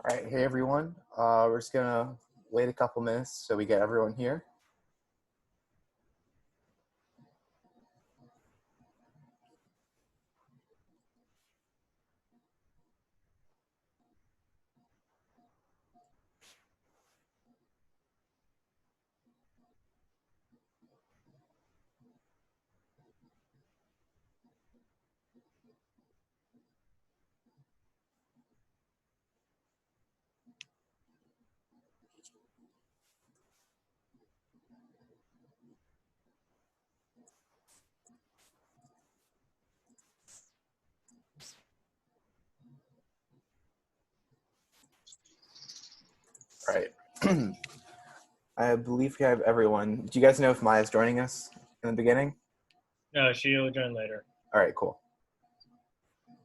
All right, hey everyone. We're just gonna wait a couple minutes so we get everyone here. All right. I believe we have everyone. Do you guys know if Maia's joining us in the beginning? No, she'll join later. All right, cool. All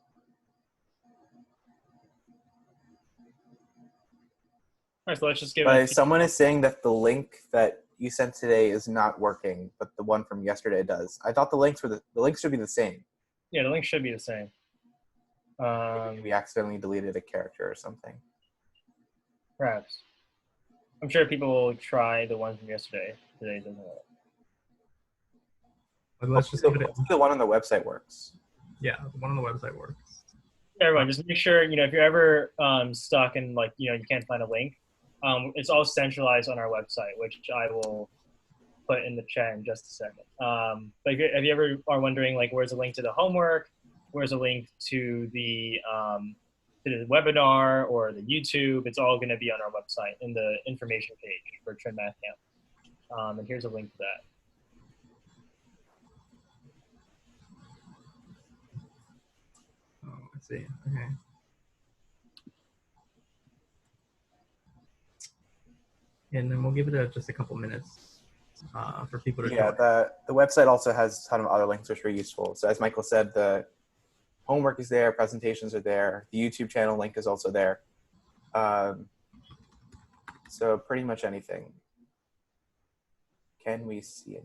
right, so let's just give it. Someone is saying that the link that you sent today is not working, but the one from yesterday does. I thought the links should be the same. Yeah, the link should be the same. We accidentally deleted a character or something. Perhaps. I'm sure people will try the one from yesterday. Today doesn't work. But let's just give it. The one on the website works. Yeah, the one on the website works. Everyone, just make sure if you're ever stuck and you can't find a link. It's all centralized on our website, which I will put in the chat in just a second. But if you ever are wondering where's the link to the homework, where's a link to the webinar or the YouTube, it's all going to be on our website in the information page for TrinMathCamp. And here's a link to that. Oh, let's see. Okay. And then we'll give it just a couple minutes for people to join. Yeah, the website also has a ton of other links which are useful. So as Michael said, the homework is there, presentations are there, the YouTube channel link is also there. So pretty much anything. Can we see it?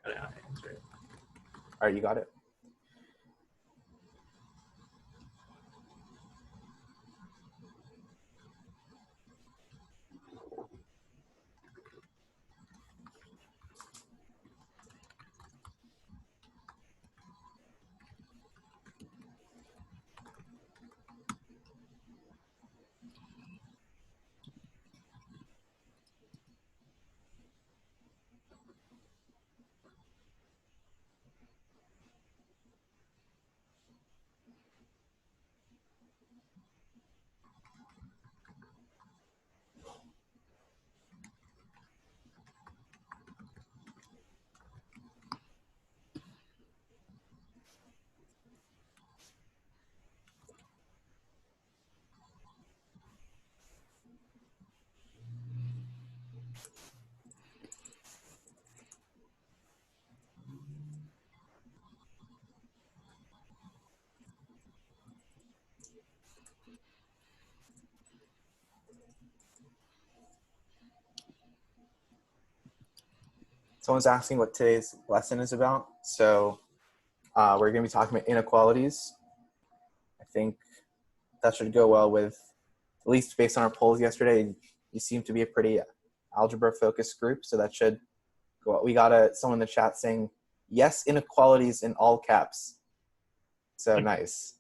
Got it. Okay, that's great. All right, you got it. Someone's asking what today's lesson is about. So we're going to be talking about inequalities. I think that should go well with, at least based on our polls yesterday, you seem to be a pretty algebra-focused group, so that should go well. We got someone in the chat saying, yes, inequalities in all caps. So nice.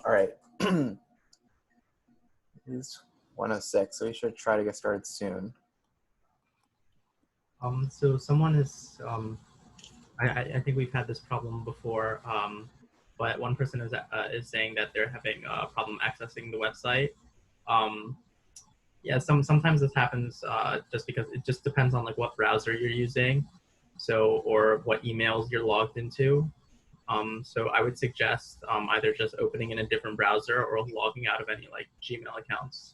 All right. It's 1:06, so we should try to get started soon. So someone is, I think we've had this problem before, but one person is saying that they're having a problem accessing the website. Yeah, sometimes this happens just because it just depends on like what browser you're using, so or what emails you're logged into. So I would suggest either just opening in a different browser or logging out of any like Gmail accounts.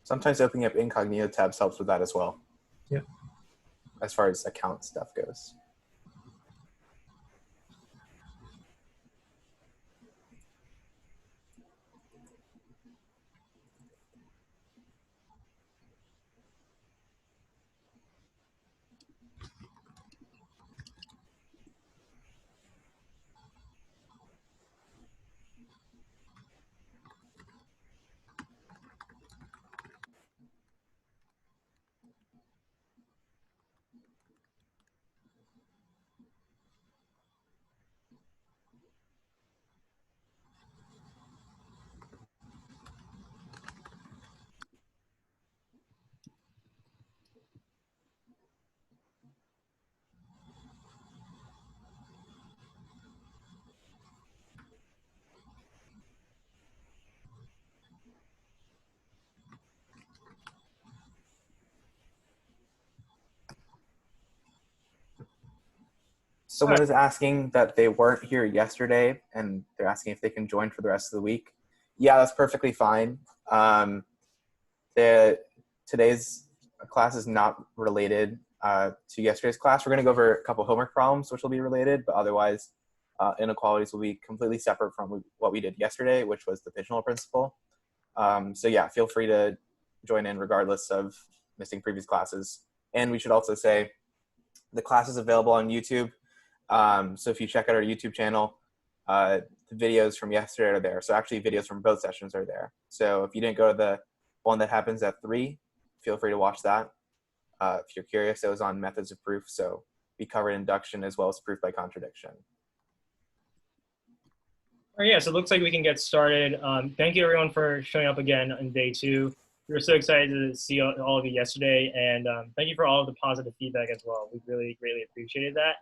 Sometimes opening up incognito tabs helps with that as well. Yep. As far as account stuff goes. Someone is asking that they weren't here yesterday, and they're asking if they can join for the rest of the week. Yeah, that's perfectly fine. Today's class is not related to yesterday's class. We're going to go over a couple homework problems, which will be related, but otherwise, inequalities will be completely separate from what we did yesterday, which was the pigeonhole principle. So yeah, feel free to join in regardless of missing previous classes. And we should also say the class is available on YouTube. So if you check out our YouTube channel, the videos from yesterday are there. So actually videos from both sessions are there. So if you didn't go to the one that happens at 3, feel free to watch that. If you're curious, it was on methods of proof. So we covered induction as well as proof by contradiction. All right, yeah, so it looks like we can get started. Thank you everyone for showing up again on day 2. We were so excited to see all of you yesterday, and thank you for all of the positive feedback as well. We really greatly appreciated that.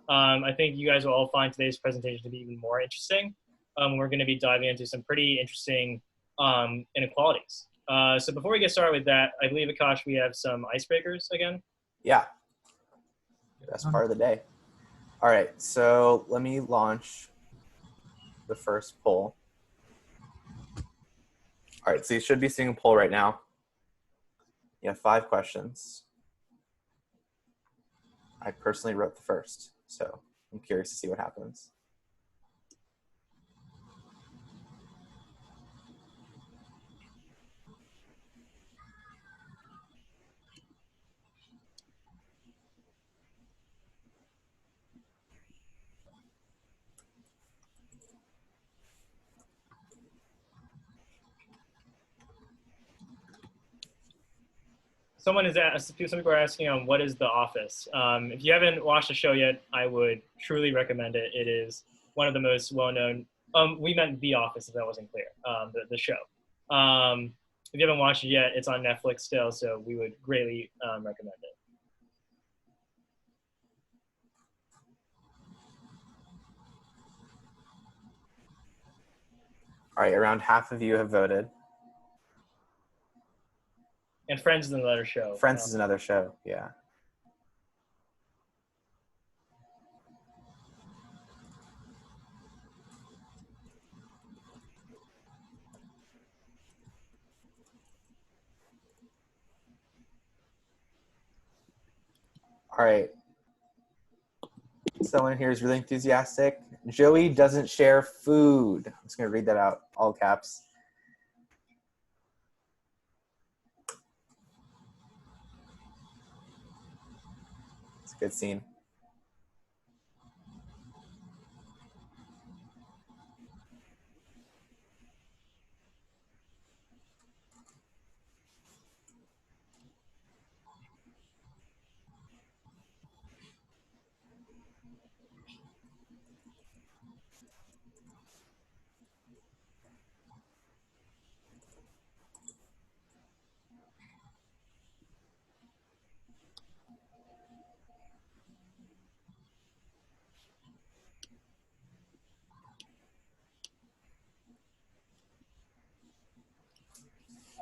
I think you guys will all find today's presentation to be even more interesting. We're going to be diving into some pretty interesting inequalities. So before we get started with that, I believe, Akash, we have some icebreakers again. Yeah, that's part of the day. All right, so let me launch the first poll. All right, so you should be seeing a poll right now. You have 5 questions. I personally wrote the first, so I'm curious to see what happens. Some people are asking on what is The Office. If you haven't watched the show yet, I would truly recommend it. It is one of the most well-known. We meant The Office, if that wasn't clear. The show. If you haven't watched it yet, it's on Netflix still, so we would greatly recommend it. All right, around half of you have voted. And Friends is another show. Friends is another show, yeah. All right. Someone here is really enthusiastic. Joey doesn't share food. I'm just going to read that out, all caps. It's a good scene.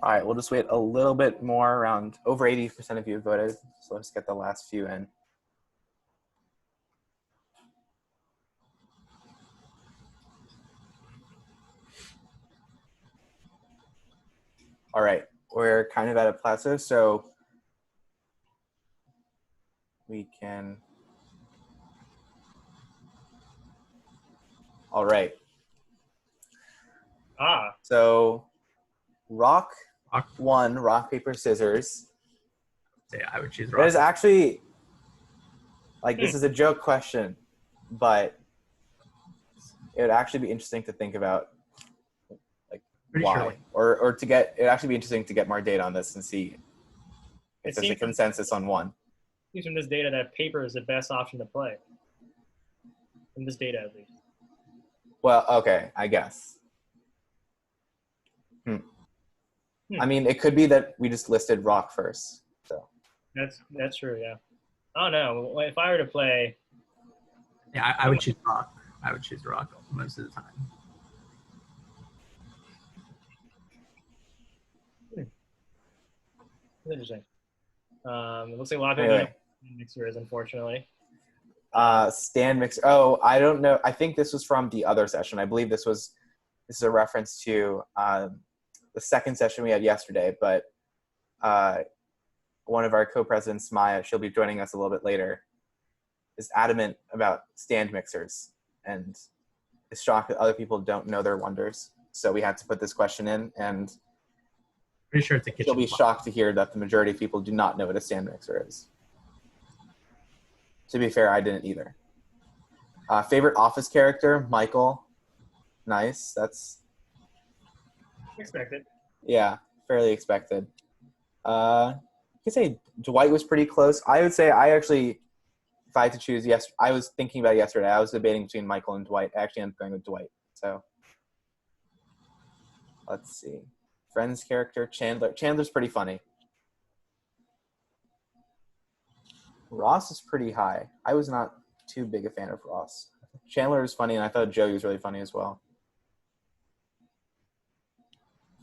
All right, we'll just wait a little bit more. Around over 80% of you voted, so let's get the last few in. All right, we're kind of at a plateau, so we can. All right. So rock won, rock, paper, scissors. Yeah, I would choose rock. That is actually, like, this is a joke question, but it would actually be interesting to think about, like, why. Sure. Or to get, it would actually be interesting to get more data on this and see if there's a consensus on one. It seems from this data that paper is the best option to play. From this data, at least. Well, okay, I guess. I mean, it could be that we just listed rock first. So that's true, yeah. I don't know. If I were to play, yeah, I would choose rock. I would choose rock most of the time. Interesting. It looks like a lot of people know mixers, unfortunately. Stand mixer. Oh, I don't know. I think this was from the other session. I believe this is a reference to the second session we had yesterday, but one of our co-presidents, Maia, she'll be joining us a little bit later, is adamant about stand mixers and is shocked that other people don't know their wonders. So we had to put this question in, and pretty sure it's a kitchen. She'll be shocked to hear that the majority of people do not know what a stand mixer is. To be fair, I didn't either. Favorite Office character, Michael. Nice. That's expected. Yeah, fairly expected. I could say Dwight was pretty close. I would say I actually, if I had to choose, yes, I was thinking about it yesterday. I was debating between Michael and Dwight. I actually ended up going with Dwight. So let's see. Friends character, Chandler. Chandler's pretty funny. Ross is pretty high. I was not too big a fan of Ross. Chandler was funny, and I thought Joey was really funny as well.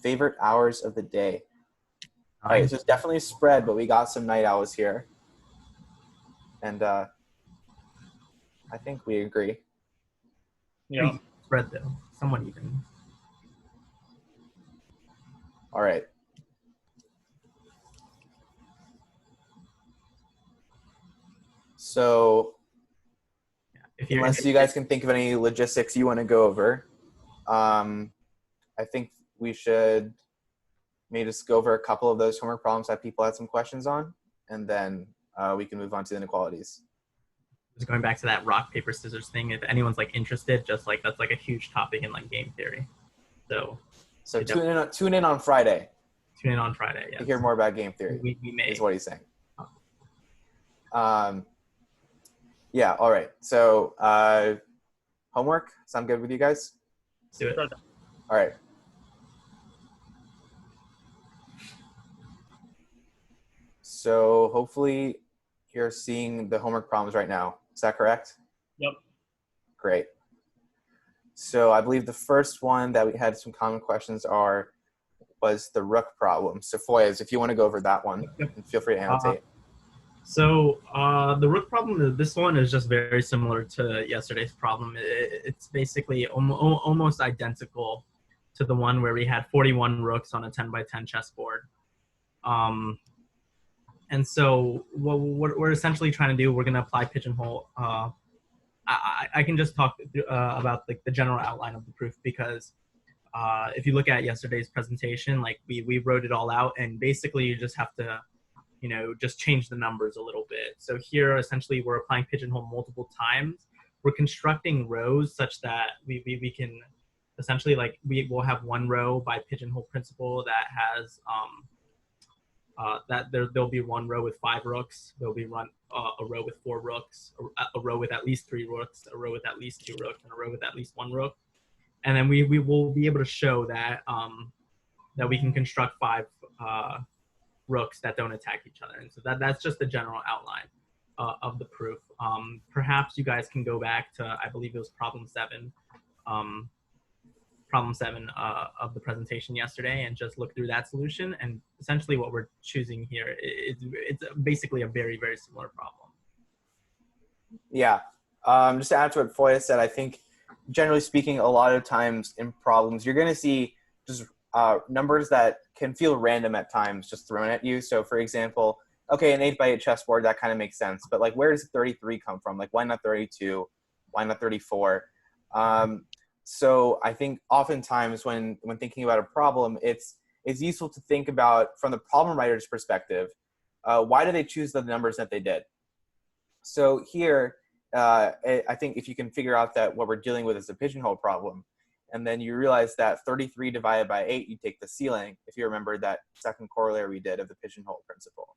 Favorite hours of the day. All right, so it's definitely spread, but we got some night owls here. And I think we agree. Yeah. Spread, though. Somewhat even. All right. So unless you guys can think of any logistics you want to go over, I think we should maybe just go over a couple of those homework problems that people had some questions on, and then we can move on to the inequalities. Just going back to that rock, paper, scissors thing, if anyone's like interested, just like that's like a huge topic in like game theory. So tune in on Friday. Tune in on Friday, yeah. To hear more about game theory. We may. Is what he's saying. Yeah, all right. So homework, sound good with you guys? Let's do it. All right. So hopefully you're seeing the homework problems right now. Is that correct? Yep. Great. So I believe the first one that we had some common questions was the rook problem. So Foyez, if you want to go over that one, feel free to annotate. So the rook problem, this one is just very similar to yesterday's problem. It's basically almost identical to the one where we had 41 rooks on a 10 by 10 chessboard. And so what we're essentially trying to do, we're going to apply pigeonhole. I can just talk about like the general outline of the proof, because if you look at yesterday's presentation, like we wrote it all out, and basically you just have to, just change the numbers a little bit. So here, essentially, we're applying pigeonhole multiple times. We're constructing rows such that we can essentially, like, we will have one row by pigeonhole principle that has there'll be one row with 5 rooks. There'll be a row with 4 rooks, a row with at least 3 rooks, a row with at least 2 rooks, and a row with at least 1 rook. And then we will be able to show that that we can construct 5 rooks that don't attack each other. And so that's just the general outline of the proof. Perhaps you guys can go back to, I believe it was problem 7. problem 7 of the presentation yesterday and just look through that solution. And essentially what we're choosing here is it's basically a very, very similar problem. Yeah. Just to add to what Foyez said, I think generally speaking, a lot of times in problems, you're going to see just numbers that can feel random at times just thrown at you. So for example, okay, an 8x8 chessboard, that kind of makes sense. But like, where does 33 come from? Like, why not 32? Why not 34? So I think oftentimes when thinking about a problem, it's useful to think about from the problem writer's perspective, why do they choose the numbers that they did? So here, I think if you can figure out that what we're dealing with is a pigeonhole problem, and then you realize that 33 divided by 8, you take the ceiling, if you remember that second corollary we did of the pigeonhole principle.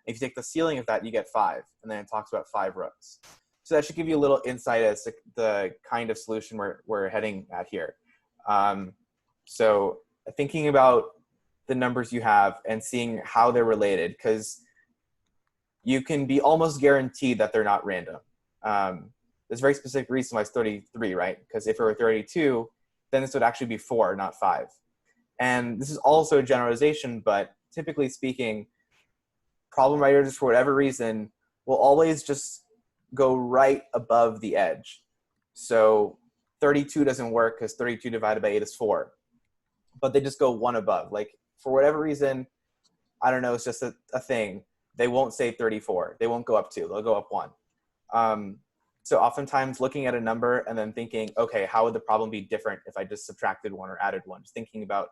If you take the ceiling of that, you get 5, and then it talks about 5 rows. So that should give you a little insight as to the kind of solution we're heading at here. So thinking about the numbers you have and seeing how they're related, because you can be almost guaranteed that they're not random. There's a very specific reason why it's 33, right? Because if it were 32, then this would actually be 4, not 5. And this is also a generalization, but typically speaking, problem writers, for whatever reason, will always just go right above the edge. So 32 doesn't work because 32 divided by 8 is 4. But they just go one above. Like, for whatever reason, I don't know, it's just a thing. They won't say 34. They won't go up 2. They'll go up 1. So oftentimes looking at a number and then thinking, okay, how would the problem be different if I just subtracted 1 or added 1? Just thinking about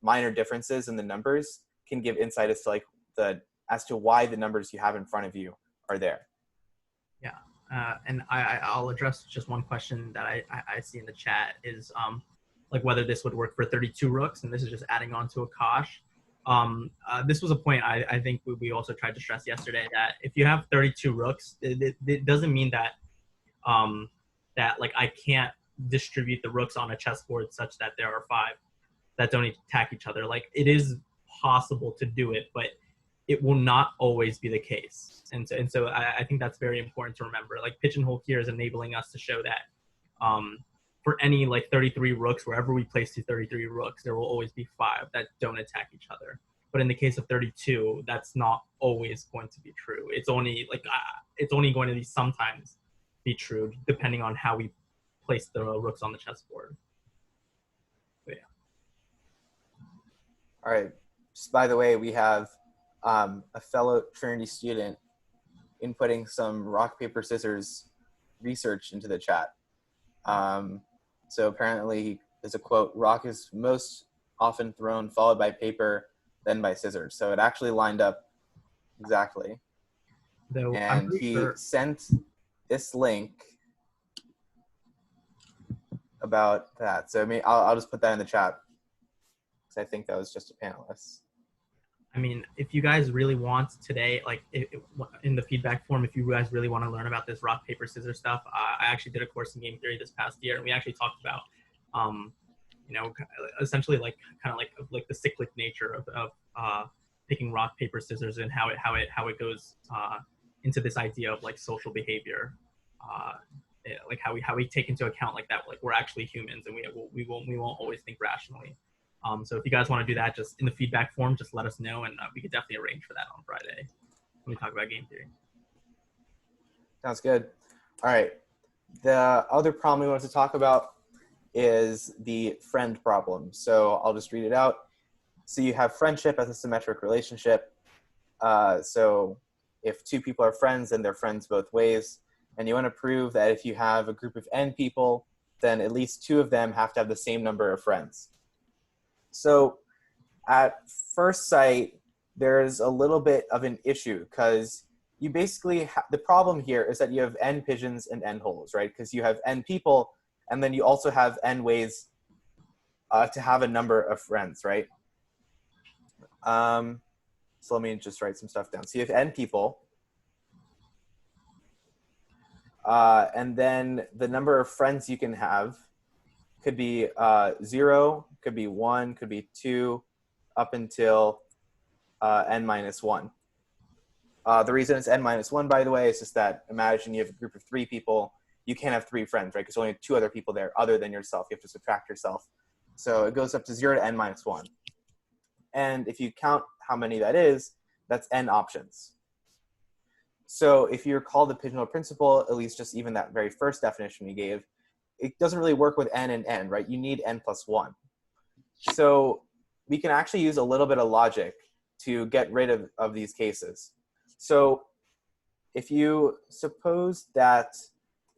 minor differences in the numbers can give insight as to as to why the numbers you have in front of you are there. Yeah, and I'll address just one question that I see in the chat is like whether this would work for 32 rooks, and this is just adding on to Akash. This was a point I think we also tried to stress yesterday, that if you have 32 rooks, it doesn't mean that that like I can't distribute the rooks on a chessboard such that there are 5 that don't attack each other. Like, it is possible to do it, but it will not always be the case. And so I think that's very important to remember. Like, pigeonhole here is enabling us to show that for any like 33 rooks, wherever we place the 33 rooks, there will always be 5 that don't attack each other. But in the case of 32, that's not always going to be true. It's only going to be sometimes be true depending on how we place the rooks on the chessboard. But yeah. All right. Just by the way, we have a fellow Trinity student inputting some rock, paper, scissors research into the chat. So apparently there's a quote, rock is most often thrown, followed by paper, then by scissors. So it actually lined up exactly. Though and he sent this link about that. So I'll just put that in the chat, because I think that was just a panelist. I mean, if you guys really want today, like in the feedback form, if you guys really want to learn about this rock, paper, scissors stuff, I actually did a course in game theory this past year, and we actually talked about, you know, essentially like kind of like the cyclic nature of picking rock, paper, scissors, and how it goes into this idea of like social behavior, like how we take into account like that, like we're actually humans and we won't always think rationally. So if you guys want to do that, just in the feedback form, just let us know, and we could definitely arrange for that on Friday when we talk about game theory. Sounds good. All right. The other problem we want to talk about is the friend problem. So I'll just read it out. So you have friendship as a symmetric relationship. So if 2 people are friends, then they're friends both ways. And you want to prove that if you have a group of n people, then at least 2 of them have to have the same number of friends. So at first sight, there's a little bit of an issue, because you basically the problem here is that you have n pigeons and n holes, right? Because you have n people, and then you also have n ways to have a number of friends, right? So let me just write some stuff down. So you have n people, and then the number of friends you can have could be 0, could be 1, could be 2, up until n minus 1. The reason it's n minus 1, by the way, is just that imagine you have a group of 3 people, you can't have 3 friends, right? Because only 2 other people there other than yourself. You have to subtract yourself. So it goes up to 0 to n minus 1. And if you count how many that is, that's n options. So if you recall the pigeonhole principle, at least just even that very first definition we gave, it doesn't really work with n and n, right? You need n plus 1. So we can actually use a little bit of logic to get rid of these cases. So if you suppose that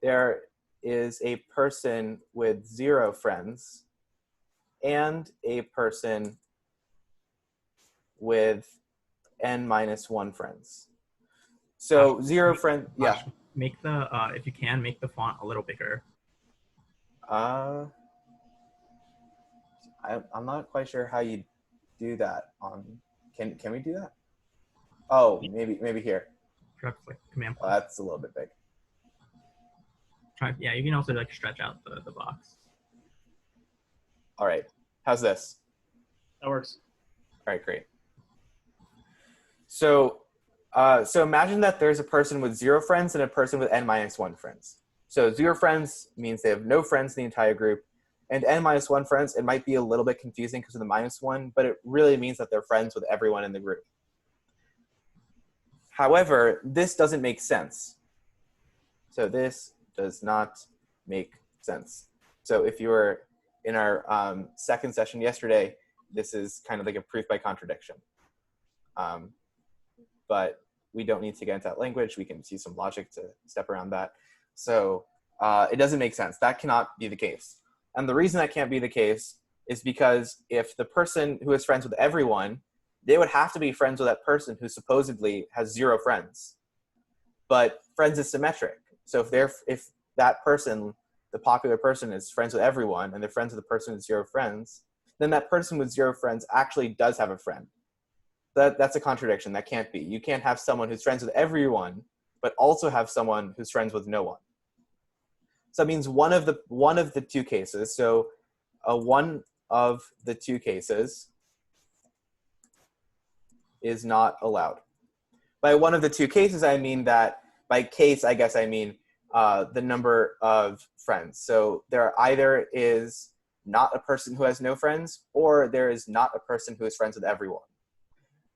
there is a person with 0 friends and a person with n minus 1 friends. So 0 friend, yeah. Make the, if you can, make the font a little bigger. I'm not quite sure how you do that on, can we do that? Oh, maybe here. Like command. Oh, that's a little bit big. Yeah, you can also like stretch out the box. All right, how's this? That works. All right, great. So imagine that there's a person with 0 friends and a person with n minus 1 friends. So 0 friends means they have no friends in the entire group, and n minus 1 friends, it might be a little bit confusing because of the -1, but it really means that they're friends with everyone in the group. However, this doesn't make sense. So this does not make sense. So if you were in our second session yesterday, this is kind of like a proof by contradiction. But we don't need to get into that language. We can see some logic to step around that. So it doesn't make sense. That cannot be the case. And the reason that can't be the case is because if the person who is friends with everyone, they would have to be friends with that person who supposedly has 0 friends. But friends is symmetric. So if that person, the popular person, is friends with everyone and they're friends with the person with 0 friends, then that person with 0 friends actually does have a friend. That's a contradiction. That can't be. You can't have someone who's friends with everyone, but also have someone who's friends with no one. So that means one of the 2 cases. So one of the 2 cases is not allowed. By one of the 2 cases, I mean that, by case, I guess I mean the number of friends. So there either is not a person who has no friends, or there is not a person who is friends with everyone.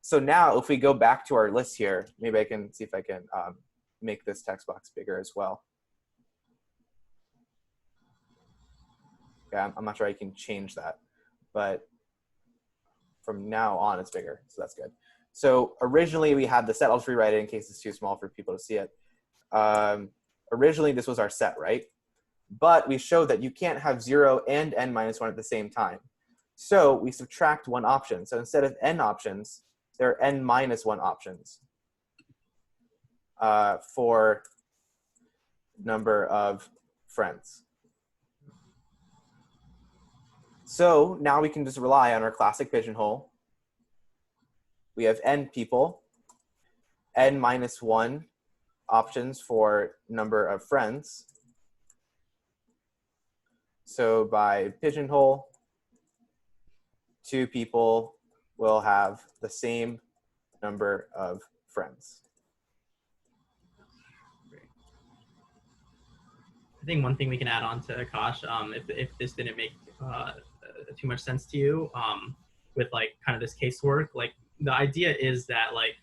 So now if we go back to our list here, maybe I can see if I can make this text box bigger as well. Okay, I'm not sure I can change that, but from now on it's bigger, so that's good. So originally we had the set. I'll just rewrite it in case it's too small for people to see it. Originally this was our set, right? But we showed that you can't have 0 and n minus 1 at the same time. So we subtract 1 option. So instead of n options, there are n minus 1 options for number of friends. So now we can just rely on our classic pigeonhole. We have n people, n minus 1 options for number of friends. So by pigeonhole, 2 people will have the same number of friends. I think one thing we can add on to Akash, if this didn't make too much sense to you, with like kind of this casework, like the idea is that like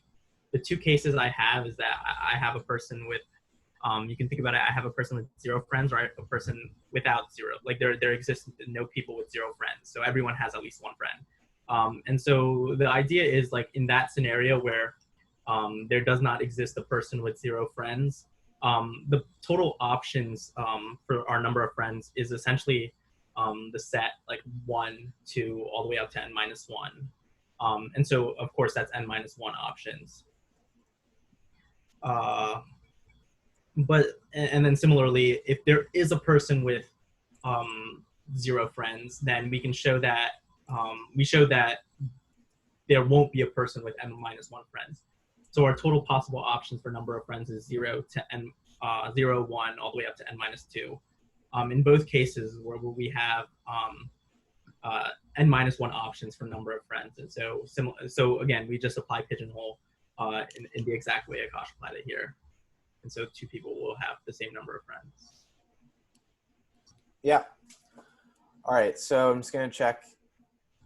the 2 cases I have is that I have a person with, you can think about it, I have a person with 0 friends, or a person without 0. Like there exists no people with 0 friends. So everyone has at least 1 friend. And so the idea is like in that scenario where there does not exist a person with 0 friends, the total options for our number of friends is essentially the set like 1, 2, all the way up to n minus 1. And so of course that's n minus 1 options. But then similarly, if there is a person with 0 friends, then we can show that we show that there won't be a person with n minus 1 friends. So our total possible options for number of friends is 0 to n 0, 1, all the way up to n minus 2. In both cases where we have n minus 1 options for number of friends, and so again we just apply pigeonhole in the exact way Akash applied it here. And so 2 people will have the same number of friends. Yeah. All right, so I'm just going to check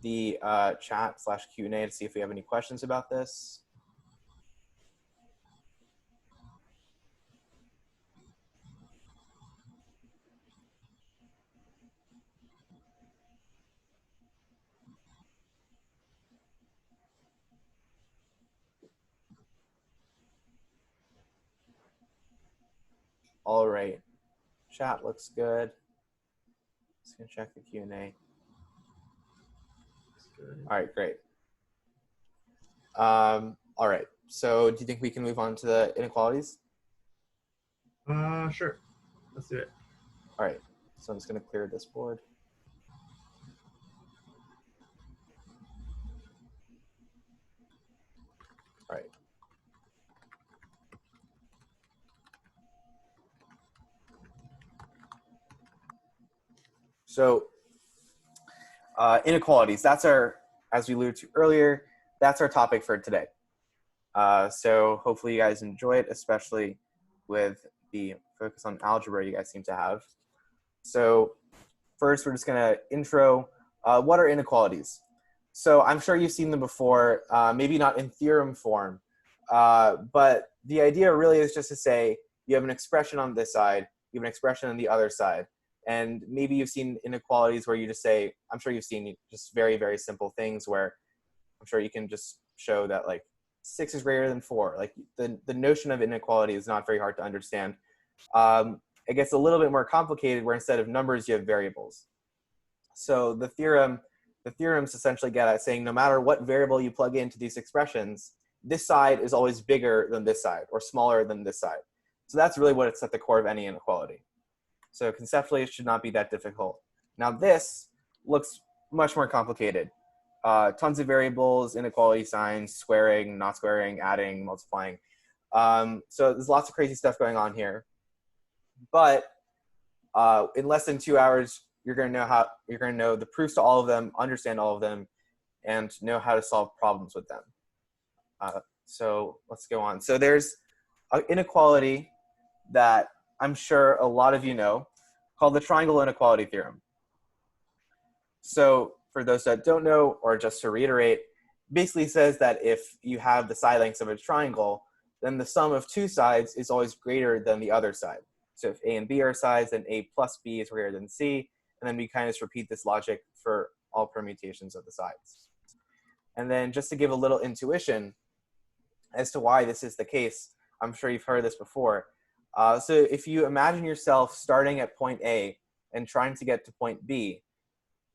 the chat/Q&A to see if we have any questions about this. All right, chat looks good. Just going to check the Q&A. All right, great. All right, so do you think we can move on to the inequalities? Sure. Let's do it. All right, so I'm just going to clear this board. All right. So inequalities, that's our, as we alluded to earlier, that's our topic for today. So hopefully you guys enjoy it, especially with the focus on algebra you guys seem to have. So first, we're just going to intro what are inequalities. So I'm sure you've seen them before, maybe not in theorem form, but the idea really is just to say you have an expression on this side, you have an expression on the other side. And maybe you've seen inequalities where you just say, I'm sure you've seen just very, very simple things where I'm sure you can just show that like 6 is greater than 4. Like the notion of inequality is not very hard to understand. It gets a little bit more complicated where instead of numbers, you have variables. So the theorems essentially get at saying no matter what variable you plug into these expressions, this side is always bigger than this side or smaller than this side. So that's really what it's at the core of any inequality. So conceptually, it should not be that difficult. Now this looks much more complicated. Tons of variables, inequality signs, squaring, not squaring, adding, multiplying. So there's lots of crazy stuff going on here. But in less than 2 hours, you're going to know the proofs to all of them, understand all of them, and know how to solve problems with them. So let's go on. So there's an inequality that I'm sure a lot of you know called the triangle inequality theorem. So for those that don't know, or just to reiterate, basically says that if you have the side lengths of a triangle, then the sum of two sides is always greater than the other side. So if A and B are sides, then A plus B is greater than C. And then we kind of just repeat this logic for all permutations of the sides. And then just to give a little intuition as to why this is the case, I'm sure you've heard this before. So if you imagine yourself starting at point A and trying to get to point B,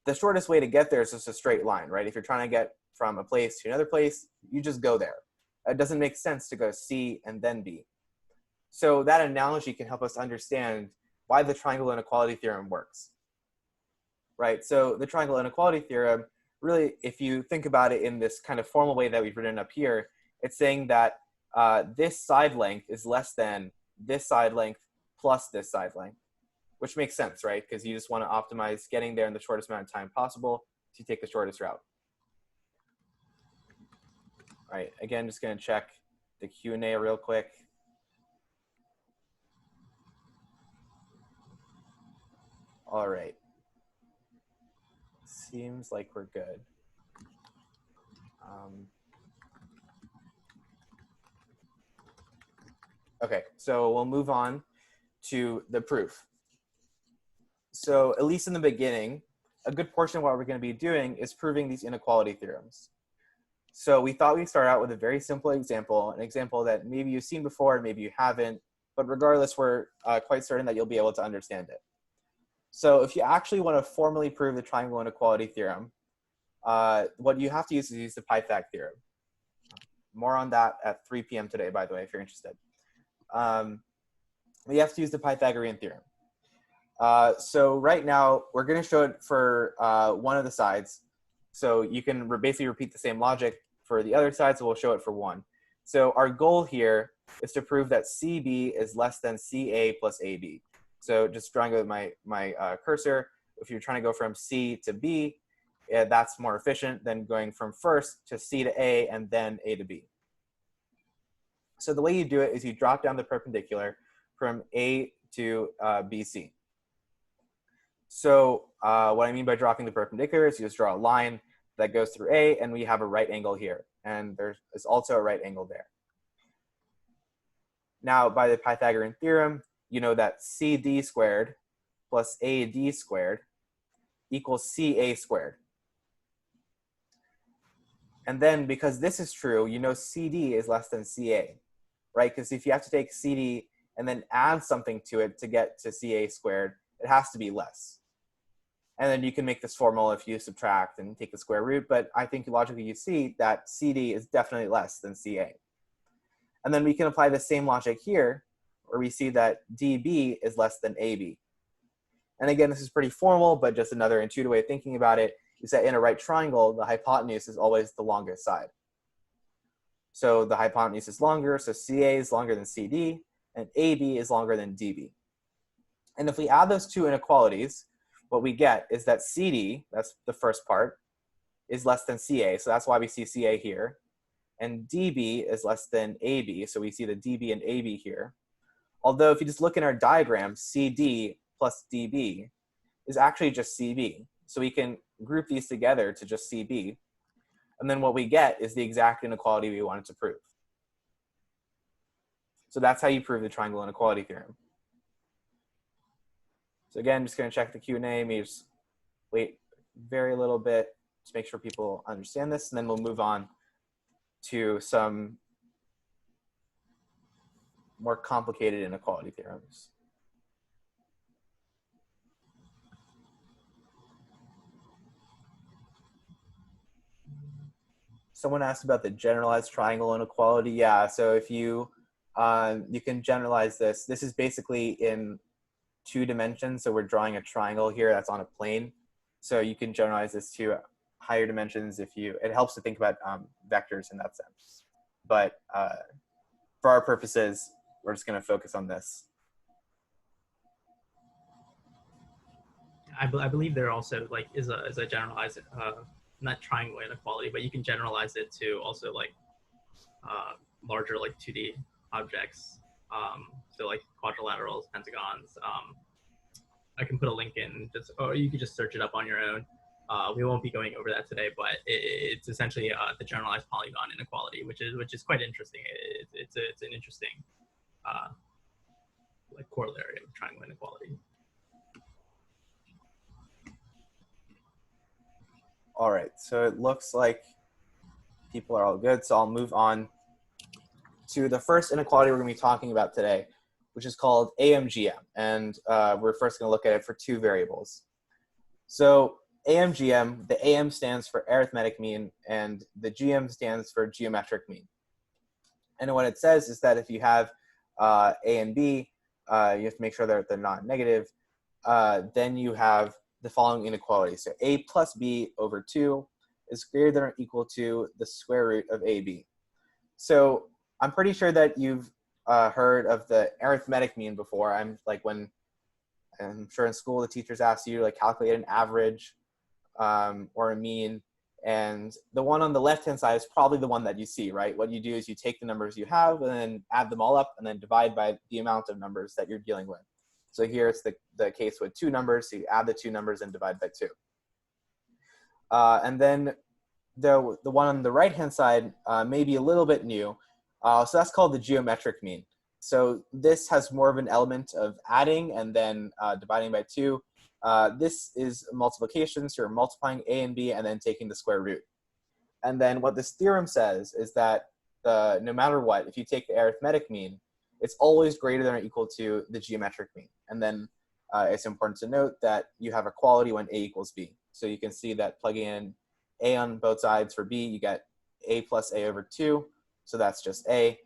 the shortest way to get there is just a straight line, right? If you're trying to get from a place to another place, you just go there. It doesn't make sense to go C and then B. So that analogy can help us understand why the triangle inequality theorem works, right? So the triangle inequality theorem, really, if you think about it in this kind of formal way that we've written up here, it's saying that this side length is less than this side length plus this side length, which makes sense, right? Because you just want to optimize getting there in the shortest amount of time possible to take the shortest route. All right, again, just going to check the Q&A real quick. All right. Seems like we're good. Okay, so we'll move on to the proof. So at least in the beginning, a good portion of what we're going to be doing is proving these inequality theorems. So we thought we'd start out with a very simple example, an example that maybe you've seen before, maybe you haven't, but regardless, we're quite certain that you'll be able to understand it. So if you actually want to formally prove the triangle inequality theorem, what you have to use is use the Pythag theorem. More on that at 3 p.m. today, by the way, if you're interested. You have to use the Pythagorean theorem. So right now, we're going to show it for one of the sides. So you can basically repeat the same logic for the other side, so we'll show it for one. So our goal here is to prove that CB is less than CA plus AB. So just drawing with my cursor, if you're trying to go from C to B, that's more efficient than going from first to C to A and then A to B. So the way you do it is you drop down the perpendicular from A to BC. So what I mean by dropping the perpendicular is you just draw a line that goes through A, and we have a right angle here. And there is also a right angle there. Now, by the Pythagorean theorem, you know that CD squared plus AD squared equals CA squared. And then because this is true, you know CD is less than CA, right? Because if you have to take CD and then add something to it to get to CA squared, it has to be less. And then you can make this formal if you subtract and take the square root, but I think logically you see that CD is definitely less than CA. And then we can apply the same logic here, where we see that DB is less than AB. And again, this is pretty formal, but just another intuitive way of thinking about it is that in a right triangle, the hypotenuse is always the longest side. So the hypotenuse is longer, so CA is longer than CD, and AB is longer than DB. And if we add those two inequalities, what we get is that CD, that's the first part, is less than CA, so that's why we see CA here. And DB is less than AB, so we see the DB and AB here. Although if you just look in our diagram, CD plus DB is actually just CB. So we can group these together to just CB. And then what we get is the exact inequality we wanted to prove. So that's how you prove the triangle inequality theorem. So again, I'm just going to check the Q&A. Maybe just wait very little bit to make sure people understand this, and then we'll move on to some more complicated inequality theorems. Someone asked about the generalized triangle inequality. Yeah, so if you you can generalize this. This is basically in 2 dimensions. So we're drawing a triangle here that's on a plane. So you can generalize this to higher dimensions if you, it helps to think about vectors in that sense. But for our purposes, we're just going to focus on this. I believe there also like is a generalized not triangle inequality, but you can generalize it to also like larger like 2D objects. So like quadrilaterals, pentagons. I can put a link in, just, or you could just search it up on your own. We won't be going over that today, but it's essentially the generalized polygon inequality, which is quite interesting. It's an interesting like corollary of triangle inequality. All right, so it looks like people are all good. So I'll move on to the first inequality we're going to be talking about today, which is called AMGM. And we're first going to look at it for 2 variables. So AMGM, the AM stands for arithmetic mean, and the GM stands for geometric mean. And what it says is that if you have A and B, you have to make sure that they're not negative, then you have the following inequality. So A plus B over 2 is greater than or equal to the square root of AB. So I'm pretty sure that you've heard of the arithmetic mean before. I'm sure in school the teachers ask you to like calculate an average or a mean, and the one on the left-hand side is probably the one that you see, right? What you do is you take the numbers you have and then add them all up and then divide by the amount of numbers that you're dealing with. So here it's the case with 2 numbers, so you add the 2 numbers and divide by 2. And then the one on the right-hand side may be a little bit new. So that's called the geometric mean. So this has more of an element of adding and then dividing by 2. This is multiplication, so you're multiplying A and B and then taking the square root. And then what this theorem says is that no matter what, if you take the arithmetic mean, it's always greater than or equal to the geometric mean. And then it's important to note that you have equality when A equals B. So you can see that plugging in A on both sides for B, you get A plus A over 2. So that's just A.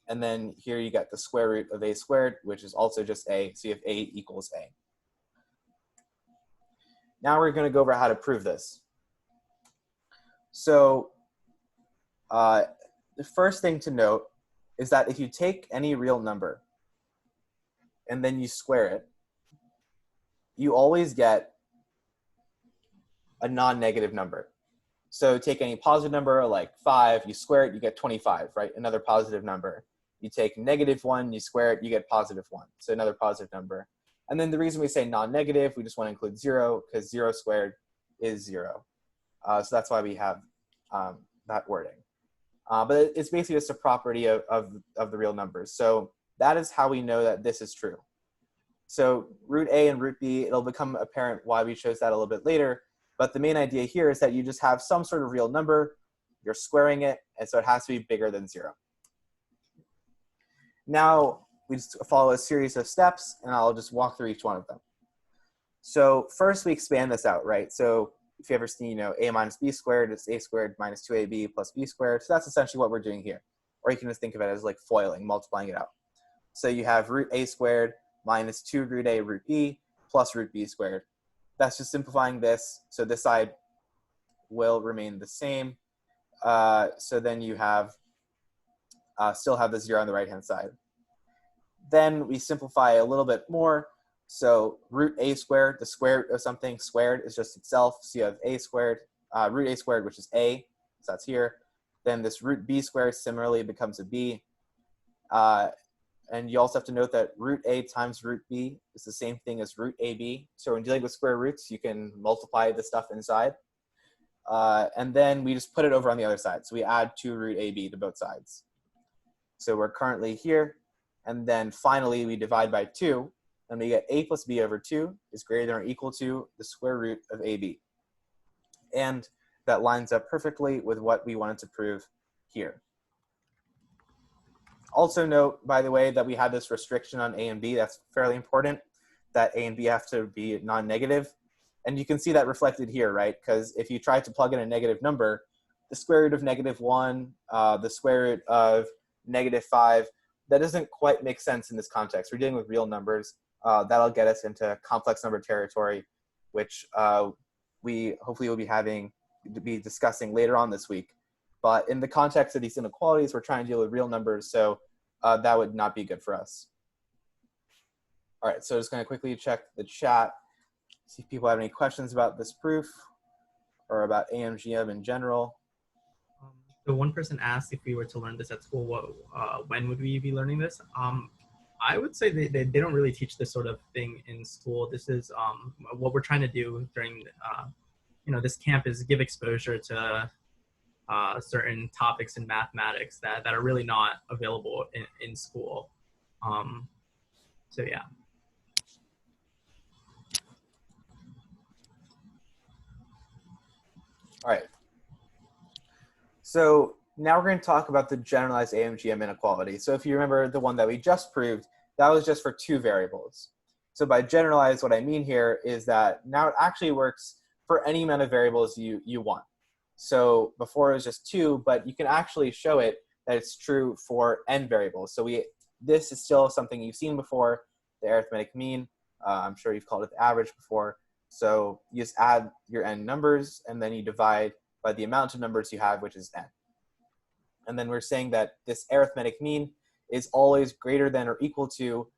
And then here you get the square root of A squared, which is also just A. So you have A equals A. Now we're going to go over how to prove this. So the first thing to note is that if you take any real number and then you square it, you always get a non-negative number. So take any positive number like 5, you square it, you get 25, right? Another positive number. You take -1, you square it, you get +1. So another positive number. And then the reason we say non-negative, we just want to include 0 because 0 squared is 0. So that's why we have that wording. But it's basically just a property of the real numbers. So that is how we know that this is true. So root A and root B, it'll become apparent why we chose that a little bit later. But the main idea here is that you just have some sort of real number, you're squaring it, and so it has to be bigger than 0. Now, we just follow a series of steps, and I'll just walk through each one of them. So first, we expand this out, right? So if you ever seen, a minus b squared, it's a squared minus 2ab plus b squared. So that's essentially what we're doing here. Or you can just think of it as like foiling, multiplying it out. So you have root a squared minus 2 root a root b plus root b squared. That's just simplifying this. So this side will remain the same. So then you have still have the 0 on the right-hand side. Then we simplify a little bit more. So root a squared, the square root of something squared is just itself. So you have a squared, root a squared, which is a, so that's here. Then this root b squared similarly becomes a b. And you also have to note that root a times root b is the same thing as root ab. So when dealing with square roots, you can multiply the stuff inside. And then we just put it over on the other side. So we add 2 root ab to both sides. So we're currently here. And then finally, we divide by 2. And we get a plus b over 2 is greater than or equal to the square root of ab. And that lines up perfectly with what we wanted to prove here. Also note, by the way, that we have this restriction on a and b. That's fairly important, that a and b have to be non-negative. And you can see that reflected here, right? Because if you try to plug in a negative number, the square root of -1, the square root of -5, that doesn't quite make sense in this context. We're dealing with real numbers. That'll get us into complex number territory, which we hopefully will be discussing later on this week. But in the context of these inequalities, we're trying to deal with real numbers, so that would not be good for us. All right, so just going to quickly check the chat, see if people have any questions about this proof or about AMGM in general. So one person asked if we were to learn this at school, when would we be learning this? I would say they don't really teach this sort of thing in school. This is what we're trying to do during this camp is give exposure to certain topics in mathematics that are really not available in school. So yeah. All right. So now we're going to talk about the generalized AMGM inequality. So if you remember the one that we just proved, that was just for 2 variables. So by generalized, what I mean here is that now it actually works for any amount of variables you want. So before it was just 2, but you can actually show it that it's true for n variables. So this is still something you've seen before, the arithmetic mean. I'm sure you've called it the average before. So you just add your n numbers, and then you divide by the amount of numbers you have, which is n. And then we're saying that this arithmetic mean is always greater than or equal to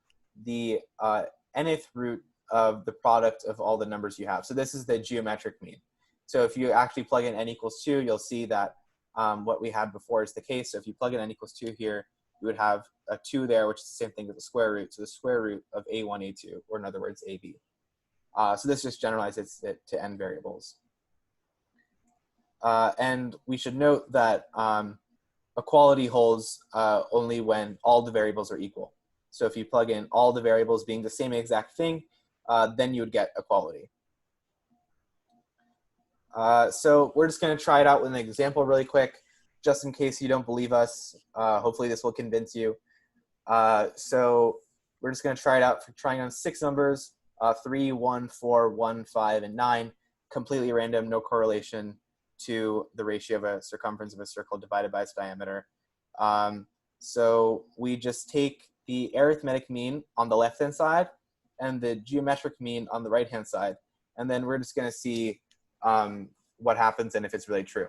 the nth root of the product of all the numbers you have. So this is the geometric mean. So if you actually plug in n equals 2, you'll see that what we had before is the case. So if you plug in n equals 2 here, you would have a 2 there, which is the same thing as the square root. So the square root of a1, a2, or in other words, ab. So this just generalizes it to n variables. And we should note that equality holds only when all the variables are equal. So if you plug in all the variables being the same exact thing, then you would get equality. So we're just going to try it out with an example really quick, just in case you don't believe us. Hopefully this will convince you. So we're just going to try it out for trying on 6 numbers, 3, 1, 4, 1, 5, and 9, completely random, no correlation to the ratio of a circumference of a circle divided by its diameter. So we just take the arithmetic mean on the left-hand side and the geometric mean on the right-hand side. And then we're just going to see what happens and if it's really true.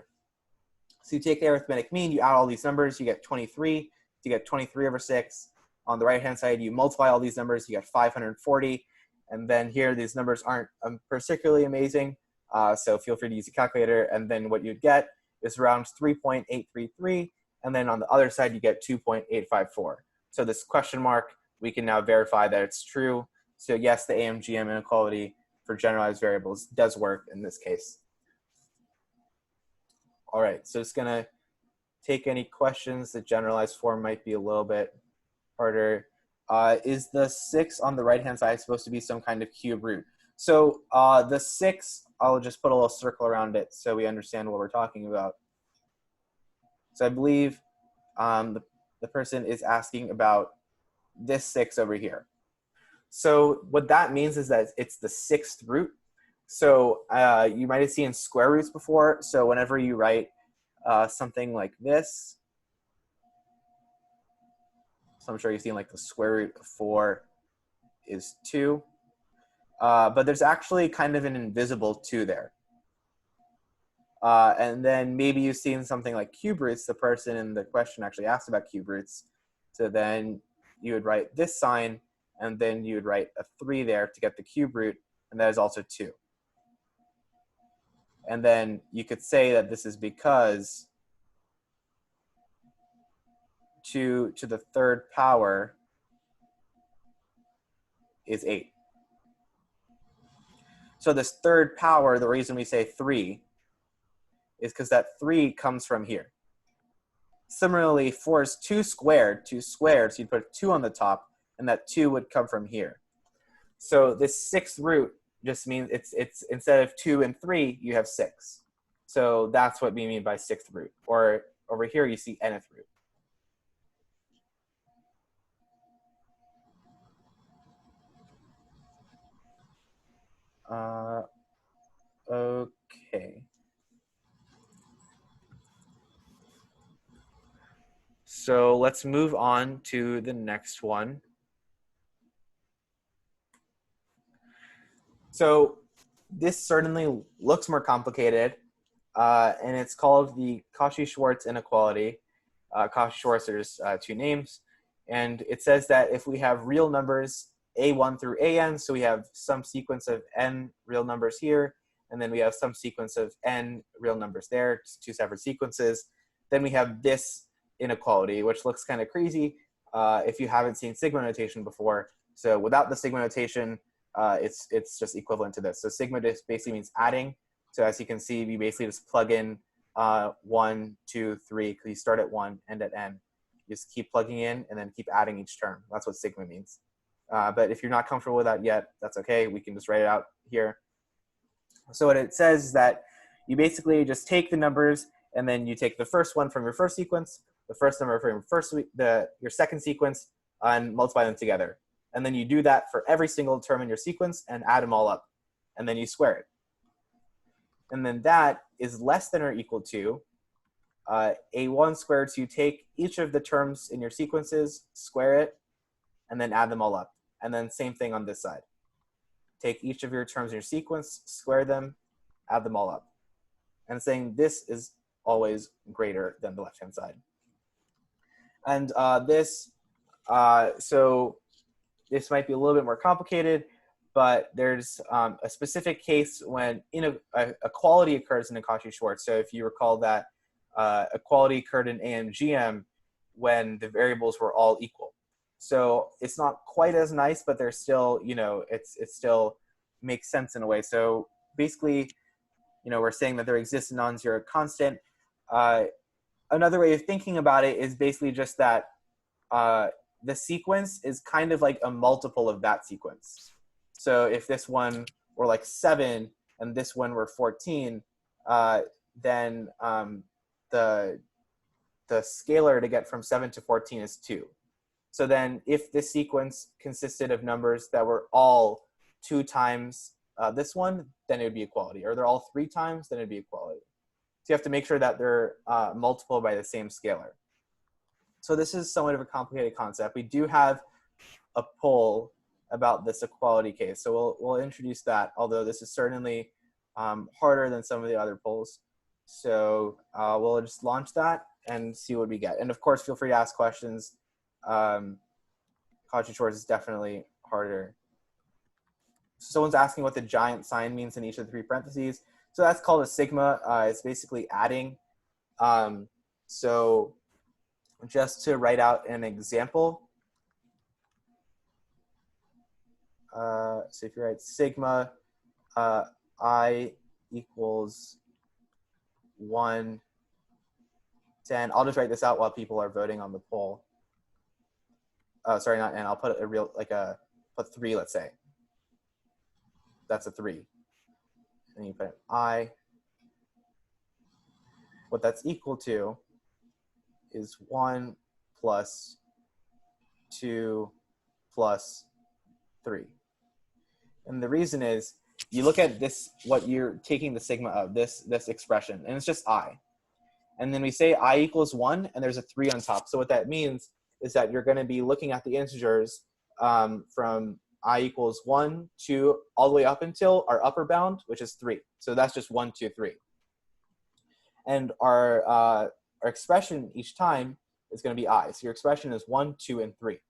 So you take the arithmetic mean, you add all these numbers, you get 23. You get 23 over 6. On the right-hand side, you multiply all these numbers, you get 540. And then here, these numbers aren't particularly amazing. So feel free to use a calculator. And then what you'd get is around 3.833. And then on the other side, you get 2.854. So this question mark, we can now verify that it's true. So yes, the AMGM inequality for generalized variables does work in this case. All right, so it's gonna take any questions. The generalized form might be a little bit harder. Is the 6 on the right-hand side supposed to be some kind of cube root? So the 6, I'll just put a little circle around it so we understand what we're talking about. So I believe the person is asking about this 6 over here. So what that means is that it's the 6th root. So you might have seen square roots before. So whenever you write something like this, so I'm sure you've seen like the square root of 4 is 2. But there's actually kind of an invisible 2 there. And then maybe you've seen something like cube roots. The person in the question actually asked about cube roots. So then you would write this sign, and then you would write a 3 there to get the cube root, and that is also 2. And then you could say that this is because 2 to the 3rd power is 8. So this 3rd power, the reason we say 3 is because that 3 comes from here. Similarly, 4 is 2 squared, so you'd put 2 on the top, and that 2 would come from here. So this 6th root just means it's instead of 2 and 3, you have 6. So that's what we mean by 6th root. Or over here, you see nth root. Okay. So let's move on to the next one. So this certainly looks more complicated, and it's called the Cauchy-Schwarz inequality. Cauchy-Schwarz, there's 2 names, and it says that if we have real numbers a1 through an, so we have some sequence of n real numbers here, and then we have some sequence of n real numbers there, just 2 separate sequences, then we have this inequality, which looks kind of crazy if you haven't seen sigma notation before. So without the sigma notation, it's just equivalent to this. So sigma just basically means adding. So as you can see, we basically just plug in 1, 2, 3, because you start at 1, end at n. You just keep plugging in and then keep adding each term. That's what sigma means. But if you're not comfortable with that yet, that's okay. We can just write it out here. So what it says is that you basically just take the numbers, and then you take the first one from your first sequence, the first number from your second sequence, and multiply them together. And then you do that for every single term in your sequence and add them all up. And then you square it. And then that is less than or equal to a1 squared. So you take each of the terms in your sequences, square it, and then add them all up. And then same thing on this side. Take each of your terms in your sequence, square them, add them all up. And saying this is always greater than the left-hand side. And so this might be a little bit more complicated, but there's a specific case when equality occurs in a Cauchy-Schwarz. So if you recall that equality occurred in AMGM when the variables were all equal. So it's not quite as nice, but there's still, it still makes sense in a way. So basically, we're saying that there exists a non-zero constant. Another way of thinking about it is basically just that the sequence is kind of like a multiple of that sequence. So if this one were like 7 and this one were 14, then the scalar to get from 7 to 14 is 2. So then if this sequence consisted of numbers that were all 2 times this one, then it would be equality. Or they're all 3 times, then it'd be equality. So you have to make sure that they're multiple by the same scalar. So this is somewhat of a complicated concept. We do have a poll about this equality case. So we'll introduce that, although this is certainly harder than some of the other polls. So we'll just launch that and see what we get. And of course, feel free to ask questions. Cauchy-Schwarz is definitely harder. Someone's asking what the giant sign means in each of the 3 parentheses. So that's called a sigma. It's basically adding. So just to write out an example, so if you write sigma I equals 1, 10, I'll just write this out while people are voting on the poll. Sorry, not n. I'll put a real, put 3, let's say. That's a 3. And you put I. What that's equal to is 1 plus 2 plus 3. And the reason is, you look at this, what you're taking the sigma of, this expression, and it's just I. And then we say I equals 1, and there's a 3 on top. So what that means is that you're going to be looking at the integers from I equals 1, 2, all the way up until our upper bound, which is 3. So that's just 1, 2, 3. And our expression each time is going to be I. So your expression is 1, 2, and 3.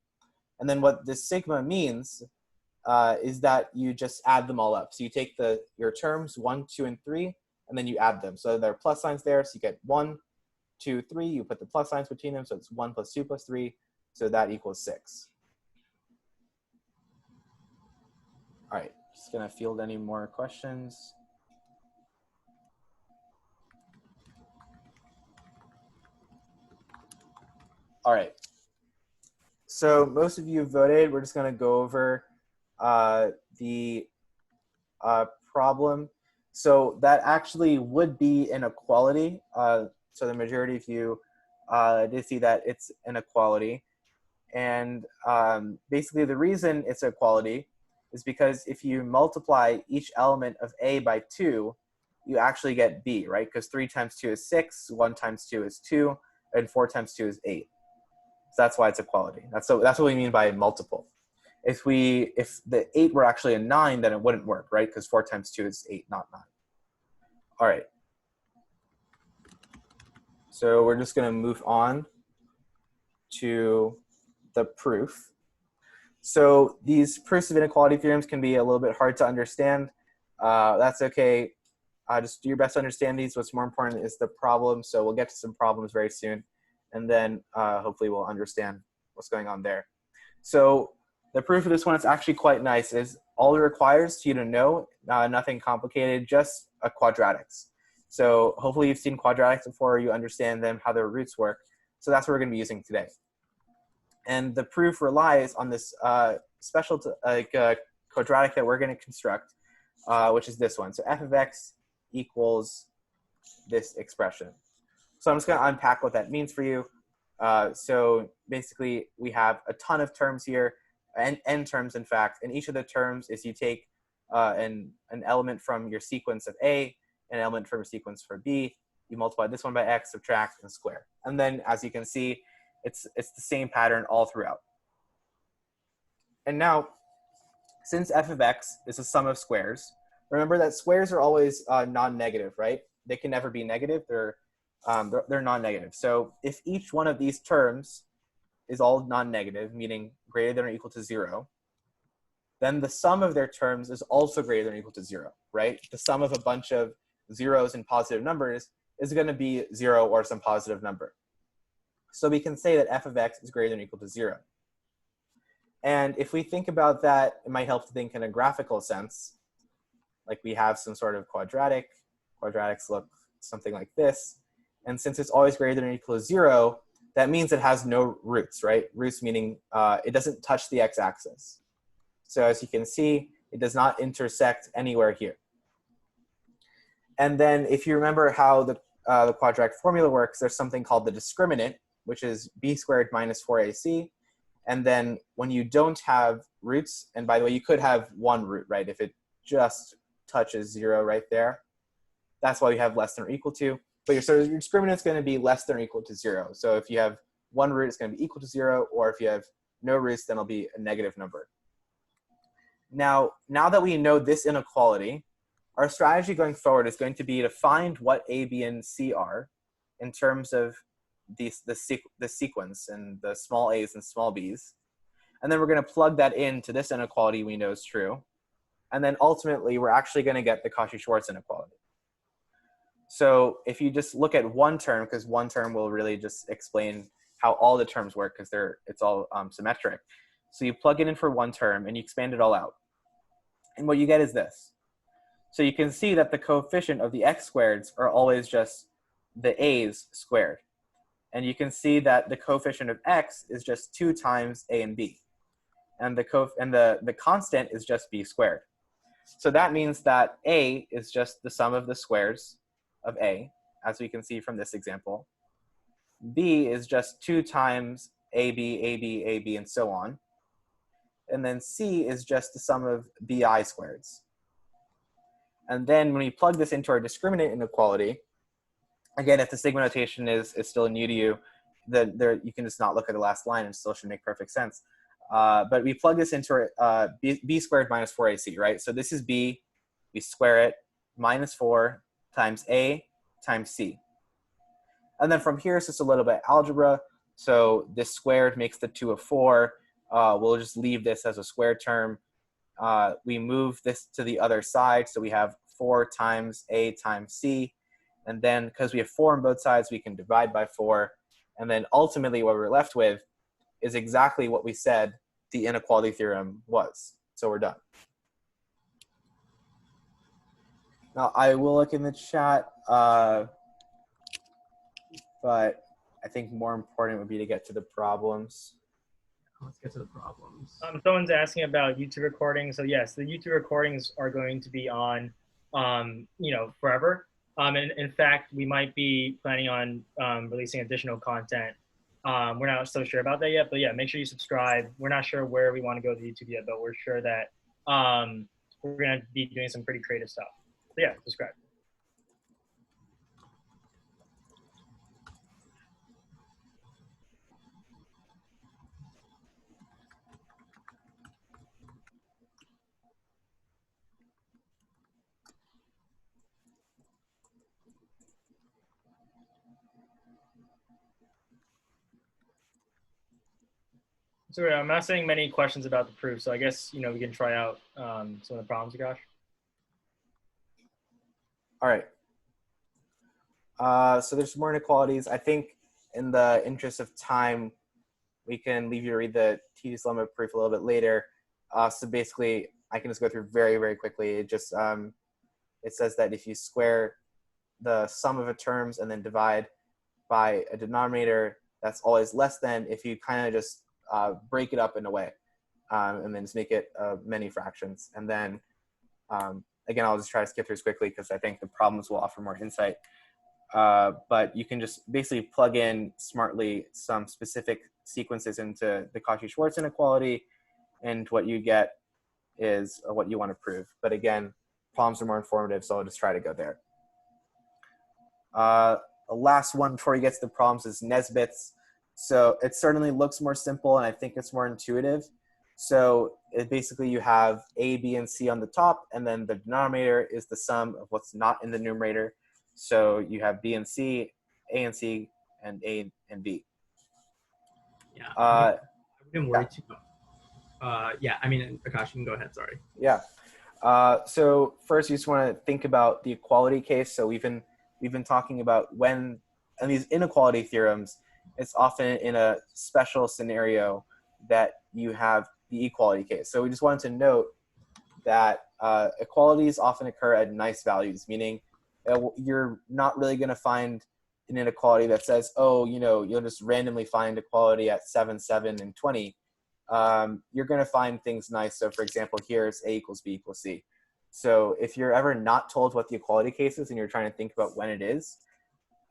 And then what this sigma means is that you just add them all up. So you take your terms 1, 2, and 3, and then you add them. So there are plus signs there. So you get 1, 2, 3. You put the plus signs between them. So it's 1 plus 2 plus 3. So that equals 6. All right, just going to field any more questions. All right. So most of you voted. We're just going to go over the problem. So that actually would be inequality. So the majority of you did see that it's inequality. And basically the reason it's equality is because if you multiply each element of A by 2, you actually get B, right? Because 3 times 2 is 6, 1 times 2 is 2, and 4 times 2 is 8. So that's why it's equality. That's what we mean by multiple. If the 8 were actually a 9, then it wouldn't work, right? Because 4 times 2 is 8, not 9. All right. So we're just going to move on to the proof. So these proofs of inequality theorems can be a little bit hard to understand. That's okay. Just do your best to understand these. What's more important is the problem. So we'll get to some problems very soon. And then hopefully we'll understand what's going on there. So the proof of this one is actually quite nice. Is all it requires you to know, nothing complicated, just a quadratics. So hopefully you've seen quadratics before, you understand them, how their roots work. So that's what we're going to be using today. And the proof relies on this special quadratic that we're going to construct, which is this one. So f of x equals this expression. So I'm just going to unpack what that means for you. So basically, we have a ton of terms here, n terms, in fact. And each of the terms is you take an element from your sequence of A, an element from your sequence for B. You multiply this one by x, subtract, and square. And then, as you can see, it's the same pattern all throughout. And now, since f of x is a sum of squares, remember that squares are always non-negative, right? They can never be negative. They're non-negative. So if each one of these terms is all non-negative, meaning greater than or equal to 0, then the sum of their terms is also greater than or equal to 0, right? The sum of a bunch of zeros and positive numbers is going to be 0 or some positive number. So we can say that f of x is greater than or equal to 0. And if we think about that, it might help to think in a graphical sense. Like we have some sort of quadratic. Quadratics look something like this. And since it's always greater than or equal to 0, that means it has no roots, right? Roots meaning it doesn't touch the x-axis. So as you can see, it does not intersect anywhere here. And then if you remember how the quadratic formula works, there's something called the discriminant, which is b squared minus 4ac. And then when you don't have roots, and by the way, you could have one root, right? If it just touches 0 right there, that's why we have less than or equal to. But your discriminant is going to be less than or equal to 0. So if you have one root, it's going to be equal to 0, or if you have no roots, then it'll be a negative number. Now that we know this inequality, our strategy going forward is going to be to find what A, B, and C are in terms of the sequence and the small a's and small b's. And then we're going to plug that into this inequality we know is true. And then ultimately, we're actually going to get the Cauchy-Schwarz inequality. So if you just look at one term, because one term will really just explain how all the terms work, because it's all symmetric. So you plug it in for one term and you expand it all out. And what you get is this. So you can see that the coefficient of the x squareds are always just the a's squared. And you can see that the coefficient of x is just 2 times a and b. And the constant is just b squared. So that means that a is just the sum of the squares of a, as we can see from this example. B is just 2 times ab, ab, ab, and so on. And then c is just the sum of bi squareds. And then when we plug this into our discriminant inequality, again, if the sigma notation is still new to you, then you can just not look at the last line and it still should make perfect sense. But we plug this into our b squared minus 4ac, right? So this is b, we square it, minus 4 times a times c. And then from here, it's just a little bit algebra. So this squared makes the 2 a 4. We'll just leave this as a square term. We move this to the other side. So we have 4 times a times c. And then because we have 4 on both sides, we can divide by 4. And then ultimately what we're left with is exactly what we said the inequality theorem was. So we're done. Now I will look in the chat, but I think more important would be to get to the problems. Let's get to the problems. Someone's asking about YouTube recordings. So yes, the YouTube recordings are going to be on, forever. And in fact, we might be planning on releasing additional content. We're not so sure about that yet, but yeah, make sure you subscribe. We're not sure where we want to go with YouTube yet, but we're sure that we're going to be doing some pretty creative stuff. So yeah, subscribe. So I'm not seeing many questions about the proof, so I guess we can try out some of the problems, Akash. All right. So there's more inequalities. I think in the interest of time, we can leave you to read the tedious lemma proof a little bit later. So basically, I can just go through very, very quickly. It just it says that if you square the sum of the terms and then divide by a denominator, that's always less than if you kind of just break it up in a way and then just make it many fractions. And then again, I'll just try to skip through this quickly because I think the problems will offer more insight. But you can just basically plug in smartly some specific sequences into the Cauchy-Schwarz inequality, and what you get is what you want to prove. But again, problems are more informative, so I'll just try to go there. The last one before you get to the problems is Nesbitt's. So it certainly looks more simple, and I think it's more intuitive. So basically you have a, b, and c on the top, and then the denominator is the sum of what's not in the numerator. So you have b and c, a and c, and a and b. Yeah, I wouldn't worry too much. Yeah, I mean, Akash, you can go ahead, sorry. Yeah. So first you just want to think about the equality case. So we've been talking about when, and these inequality theorems, it's often in a special scenario that you have the equality case. So we just wanted to note that equalities often occur at nice values, meaning you're not really going to find an inequality that says, oh, you'll just randomly find equality at 7, 7, and 20. You're going to find things nice. So for example, here's a equals b equals c. So if you're ever not told what the equality case is and you're trying to think about when it is,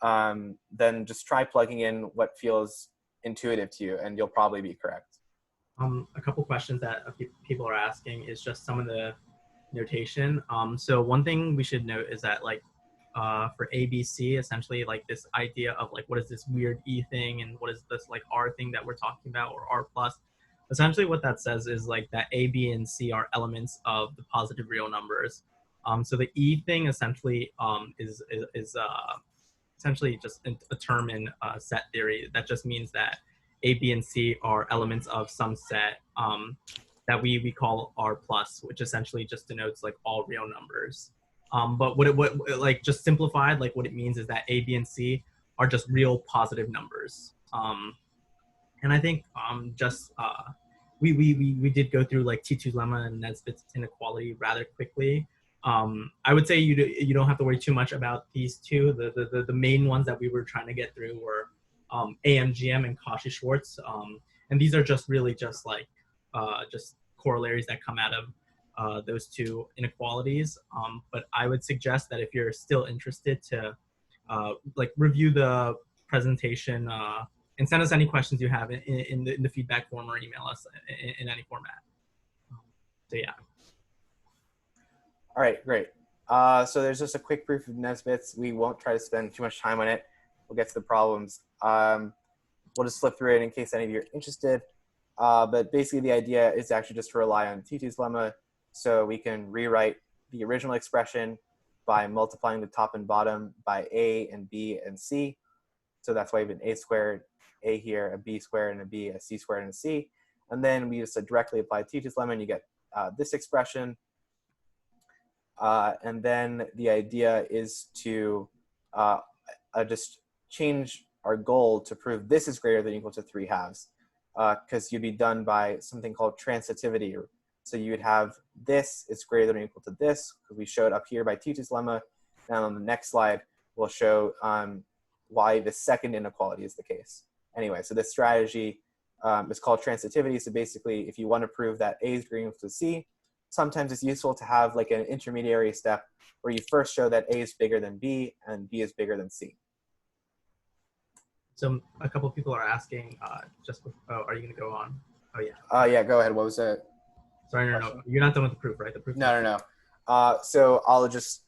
then just try plugging in what feels intuitive to you, and you'll probably be correct. A couple questions that people are asking is just some of the notation. So one thing we should note is that for ABC, essentially this idea of what is this weird E thing and what is this R thing that we're talking about, or R plus. Essentially what that says is that A, B, and C are elements of the positive real numbers. So the E thing essentially is essentially just a term in set theory that just means that A, B, and C are elements of some set that we call R plus, which essentially just denotes all real numbers. But what just simplified, what it means is that A, B, and C are just real positive numbers. And I think we did go through like Titu's lemma and Nesbitt's inequality rather quickly. I would say you don't have to worry too much about these two. The main ones that we were trying to get through were AMGM and Cauchy-Schwarz, and these are just really just like just corollaries that come out of those two inequalities. But I would suggest that if you're still interested to like review the presentation and send us any questions you have in the feedback form or email us in any format. So yeah. All right, great. So there's just a quick proof of Nesbitt's. We won't try to spend too much time on it. We'll get to the problems. We'll just flip through it in case any of you are interested. But basically the idea is actually just to rely on Titu's lemma. So we can rewrite the original expression by multiplying the top and bottom by a and b and c. So that's why we have an a squared, a here, a b squared, and a b, a c squared, and a c. And then we just directly apply Titu's lemma, and you get this expression. And then the idea is to just change our goal to prove this is greater than or equal to 3/2, because you'd be done by something called transitivity. So you would have this is greater than or equal to this, because we showed up here by Titu's lemma. And on the next slide, we'll show why the second inequality is the case. Anyway, so this strategy is called transitivity. So basically, if you want to prove that A is greater than or equal to C, sometimes it's useful to have like an intermediary step where you first show that A is bigger than B and B is bigger than C. So a couple of people are asking, are you going to go on? Oh yeah. Yeah, go ahead. What was it? Sorry, no. You're not done with the proof, right? The proof. No. So I'll just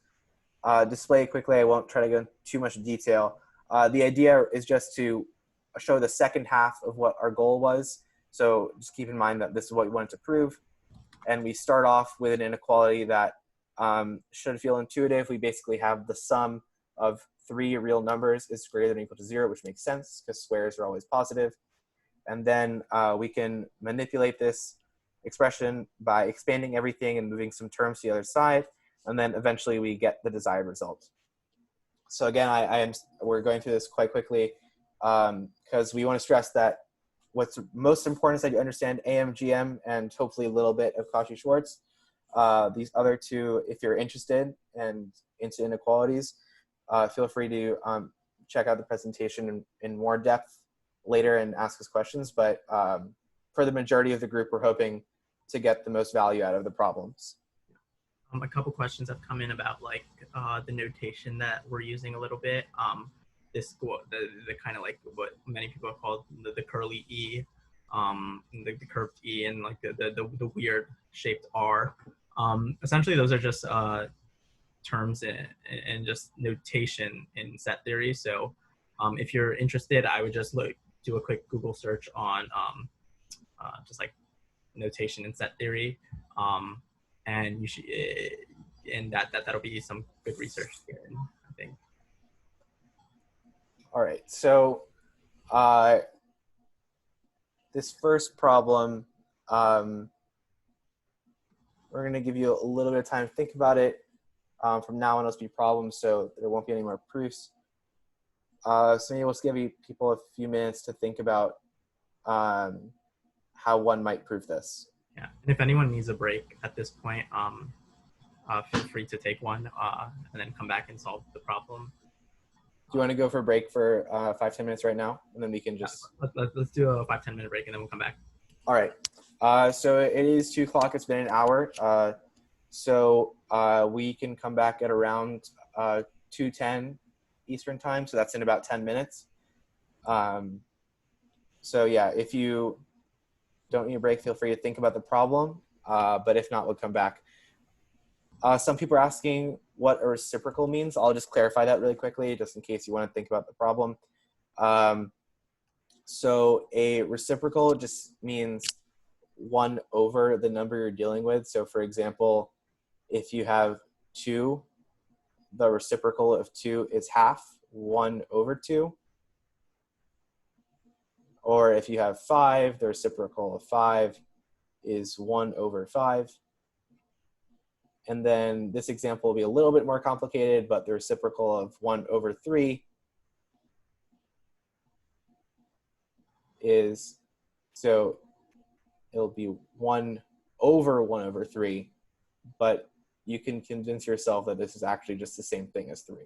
display it quickly. I won't try to go into too much detail. The idea is just to show the second half of what our goal was. So just keep in mind that this is what we wanted to prove. And we start off with an inequality that should feel intuitive. We basically have the sum of 3 real numbers is greater than or equal to 0, which makes sense because squares are always positive. And then we can manipulate this expression by expanding everything and moving some terms to the other side. And then eventually we get the desired result. So again, we're going through this quite quickly because we want to stress that what's most important is that you understand AMGM and hopefully a little bit of Cauchy-Schwarz. These other two, if you're interested and into inequalities, feel free to check out the presentation in more depth later and ask us questions. But for the majority of the group, we're hoping to get the most value out of the problems. A couple questions have come in about like the notation that we're using a little bit. The kind of like what many people have called the curly E, the curved E, and like the weird shaped R. Essentially, those are just terms and just notation in set theory. So if you're interested, I would just do a quick Google search on just like notation in set theory, and you should, and that'll be some good research here, I think. All right, so this first problem, we're going to give you a little bit of time to think about it. From now on, it'll be problems, so there won't be any more proofs. So maybe we'll just give people a few minutes to think about how one might prove this. Yeah, and if anyone needs a break at this point, feel free to take one and then come back and solve the problem. Do you want to go for a break for 5-10 minutes right now? And then we can just... Let's do a 5-10 minute break and then we'll come back. All right. So it is 2 o'clock. It's been an hour. So we can come back at around 2:10 Eastern time. So that's in about 10 minutes. So yeah, if you don't need a break, feel free to think about the problem. But if not, we'll come back. Some people are asking what a reciprocal means. I'll just clarify that really quickly, just in case you want to think about the problem. So a reciprocal just means 1 over the number you're dealing with. So for example, if you have 2, the reciprocal of 2 is half, 1 over 2. Or if you have 5, the reciprocal of 5 is 1 over 5. And then this example will be a little bit more complicated, but the reciprocal of 1 over 3 is, so it'll be 1 over 1 over 3, but you can convince yourself that this is actually just the same thing as 3.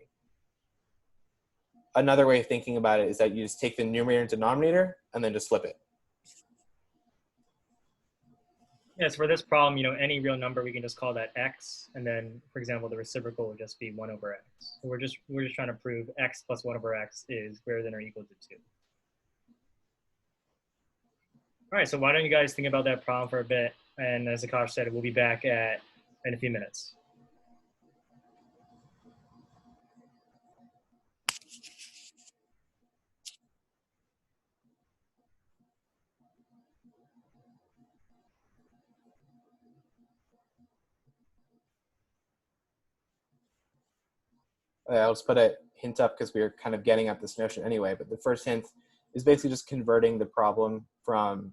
Another way of thinking about it is that you just take the numerator and denominator and then just flip it. Yes, for this problem, any real number, we can just call that x, and then, for example, the reciprocal would just be 1 over x. So we're just trying to prove x plus 1 over x is greater than or equal to 2. All right, so why don't you guys think about that problem for a bit, and as Akash said, we'll be back in a few minutes. I'll just put a hint up because we were kind of getting at this notion anyway, but the first hint is basically just converting the problem from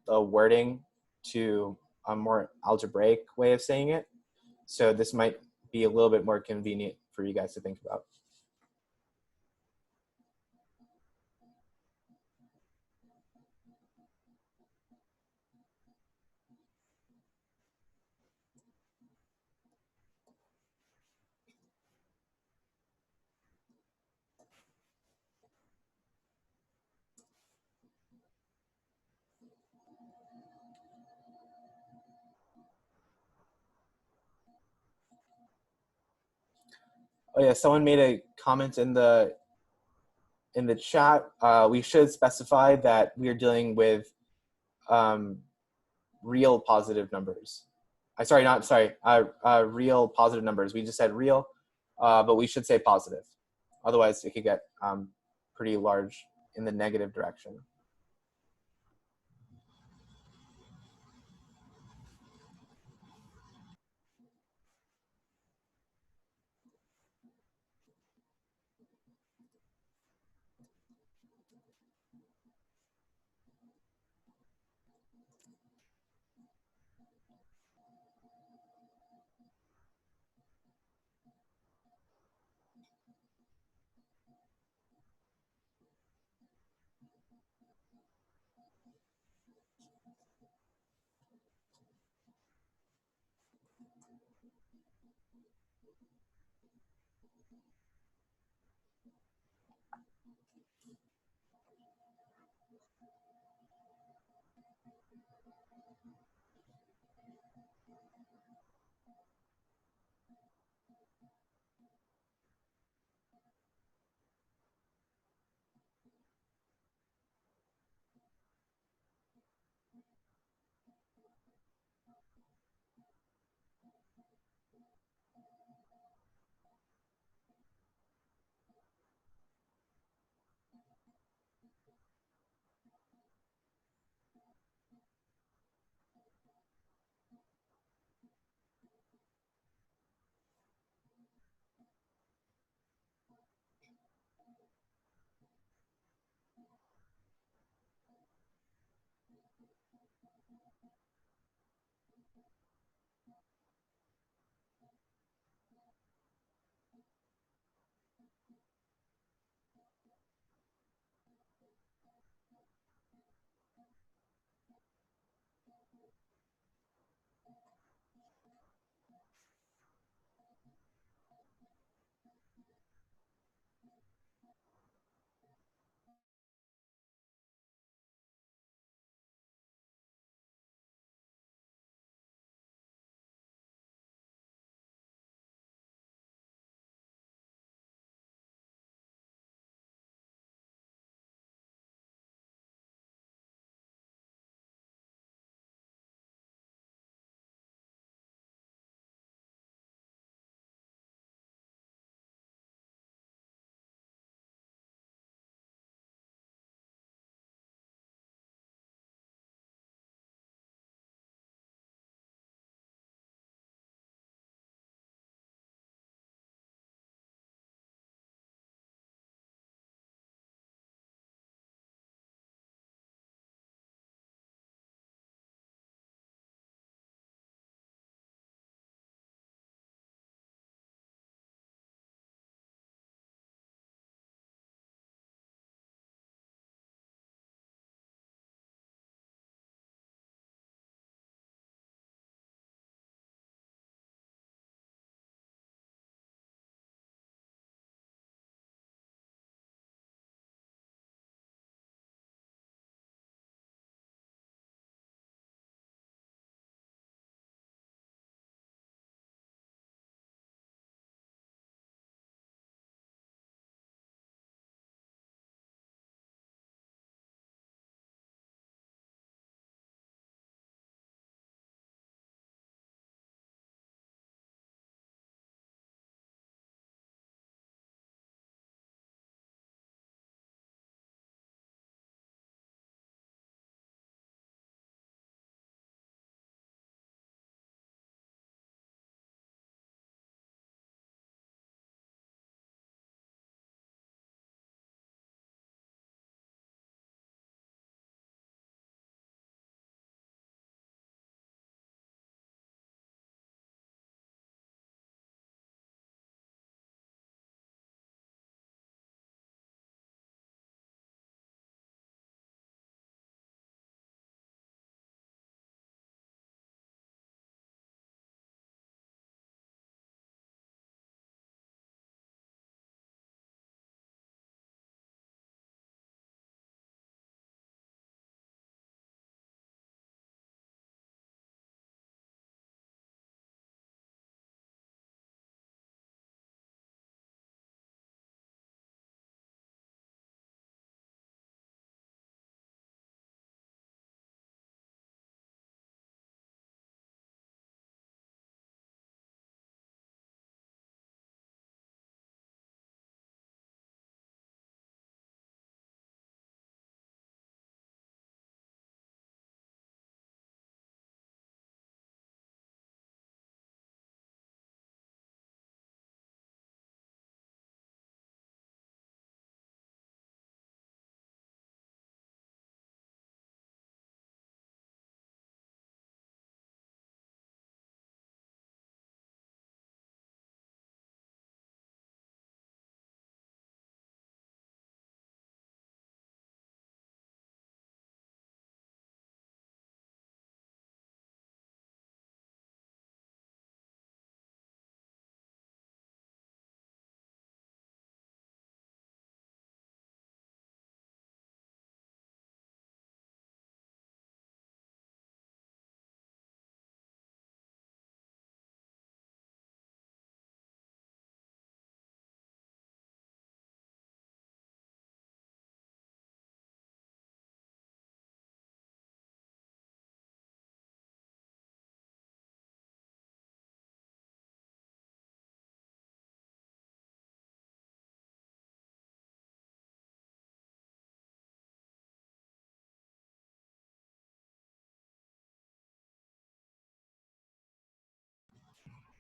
the wording to a more algebraic way of saying it. So this might be a little bit more convenient for you guys to think about. Oh yeah, someone made a comment in the chat. We should specify that we are dealing with real positive numbers. Real positive numbers. We just said real, but we should say positive. Otherwise, it could get pretty large in the negative direction.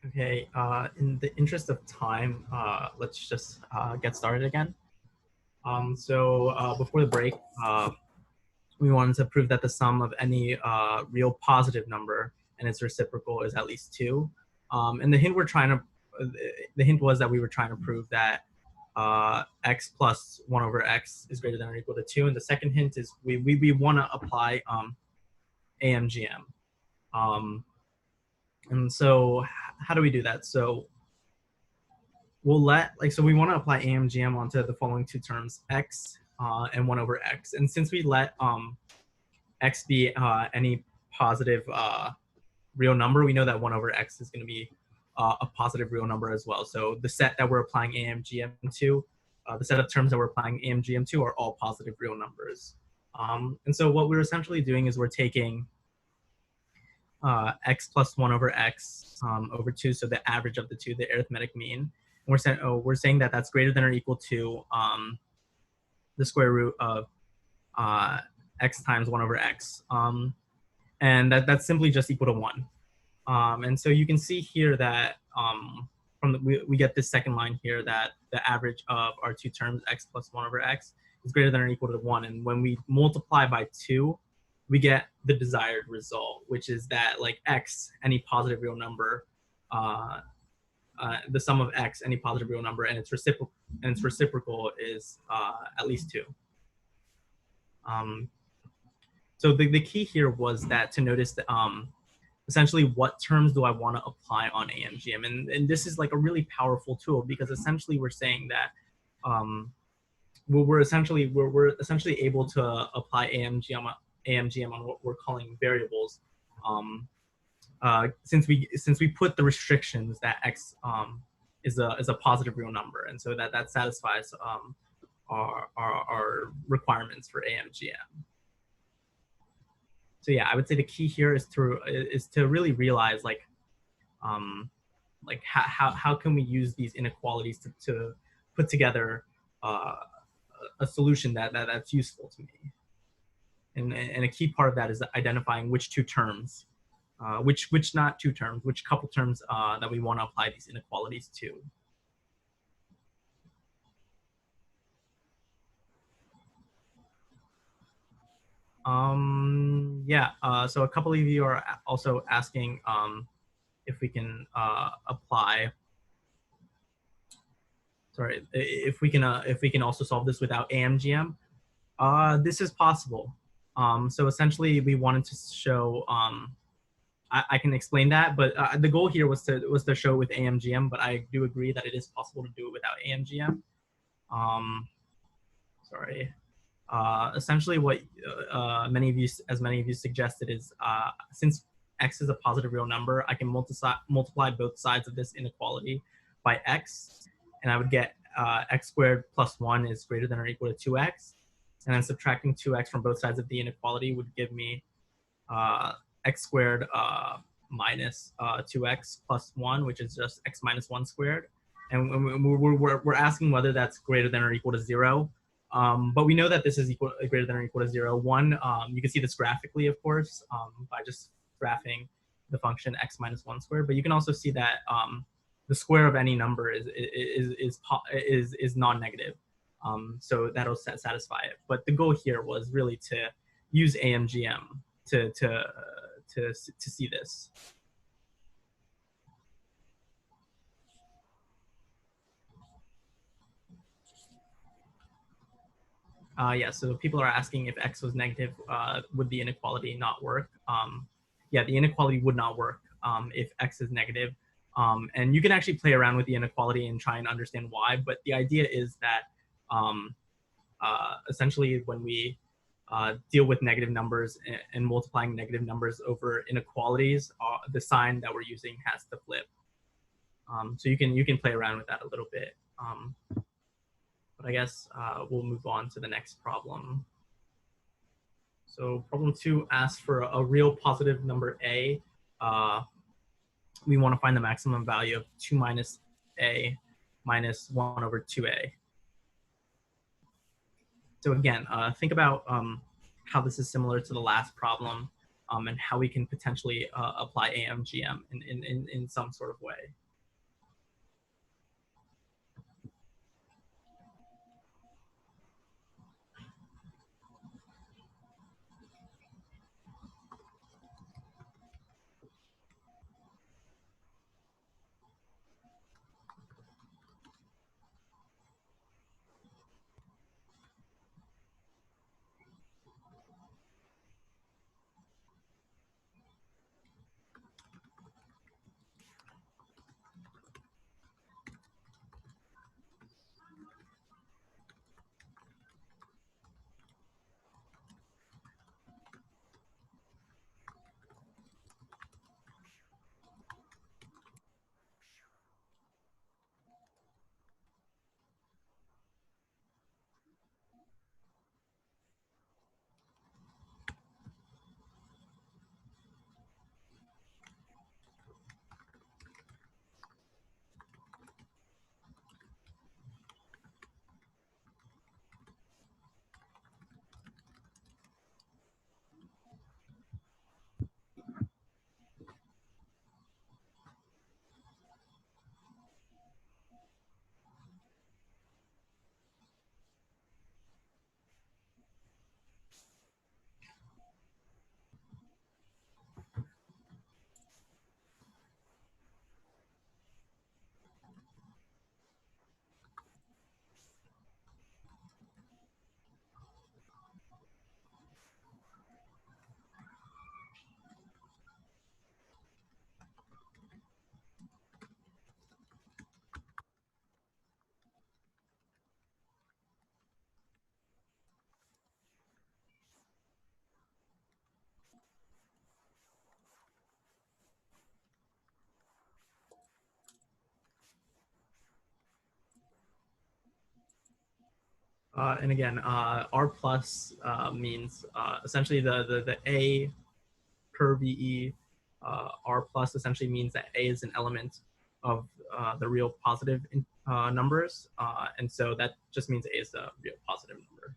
Okay, in the interest of time, let's just get started again. Before the break, we wanted to prove that the sum of any real positive number and its reciprocal is at least 2. And the hint was that we were trying to prove that x plus 1 over x is greater than or equal to 2. And the second hint is we want to apply AMGM. And so how do we do that? So we'll so we want to apply AMGM onto the following two terms, x and 1 over x. And since we let x be any positive real number, we know that 1 over x is going to be a positive real number as well. So the set that we're applying AMGM to, the set of terms that we're applying AMGM to are all positive real numbers. And so what we're essentially doing is we're taking x plus 1 over x over 2, so the average of the two, the arithmetic mean. And we're saying that that's greater than or equal to the square root of x times 1 over x. And that's simply just equal to 1. And so you can see here that we get this second line here that the average of our two terms, x plus 1 over x, is greater than or equal to 1. And when we multiply by 2, we get the desired result, which is that like x, any positive real number, the sum of x, any positive real number, and its reciprocal is at least 2. So the key here was that to notice that essentially what terms do I want to apply on AMGM, and this is like a really powerful tool because essentially we're saying that we're essentially able to apply AMGM on what we're calling variables, since we put the restrictions that x is a positive real number, and so that satisfies our requirements for AMGM. So yeah, I would say the key here is to really realize like how can we use these inequalities to put together a solution that's useful to me. And a key part of that is identifying which two terms, which couple terms that we want to apply these inequalities to. So a couple of you are also asking if we can apply. Sorry, if we can also solve this without AMGM. This is possible. So essentially, we wanted to show. I can explain that, but the goal here was to show with AMGM. But I do agree that it is possible to do it without AMGM. Sorry. Essentially, what many of you suggested is since x is a positive real number, I can multiply both sides of this inequality by x, and I would get x squared plus 1 is greater than or equal to 2x, and then subtracting 2x from both sides of the inequality would give me x squared minus 2x plus 1, which is just x minus 1 squared, and we're asking whether that's greater than or equal to 0. But we know that this is greater than or equal to 0. 1, you can see this graphically, of course, by just graphing the function x minus 1 squared. But you can also see that the square of any number is non-negative. So that'll satisfy it. But the goal here was really to use AMGM to see this. So people are asking if x was negative, would the inequality not work? Yeah, the inequality would not work if x is negative. And you can actually play around with the inequality and try and understand why. But the idea is that essentially when we deal with negative numbers and multiplying negative numbers over inequalities, the sign that we're using has to flip. So you can play around with that a little bit. But I guess we'll move on to the next problem. So problem 2 asks for a real positive number a. We want to find the maximum value of 2 minus a minus 1 over 2a. So again, think about how this is similar to the last problem. and how we can potentially apply AMGM in some sort of way. And again, R plus means essentially the A per VE. R plus essentially means that A is an element of the real positive numbers. And so that just means A is a real positive number.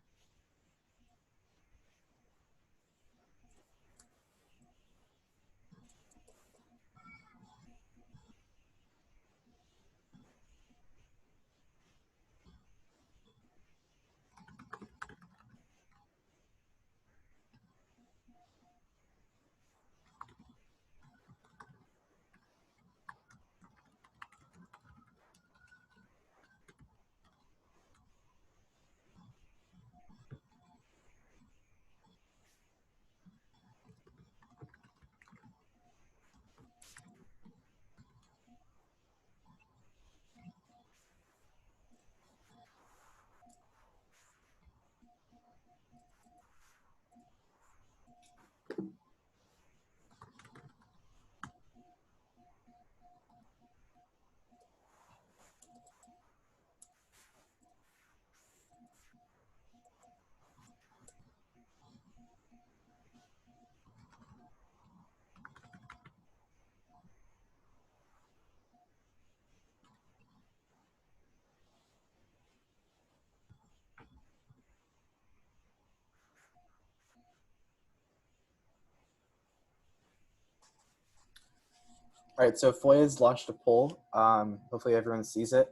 All right, so Foyez launched a poll. Hopefully everyone sees it.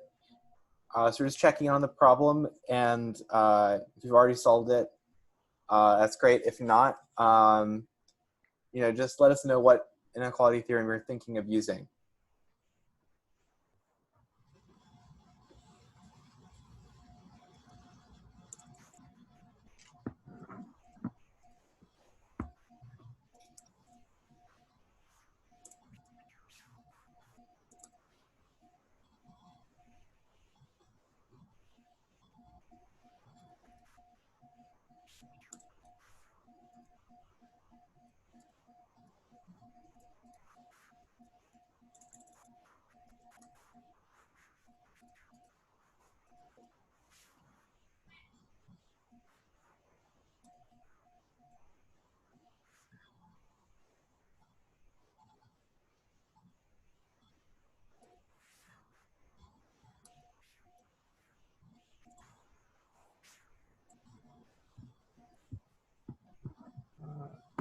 So we're just checking on the problem, and if you've already solved it, that's great. If not, just let us know what inequality theorem you're thinking of using.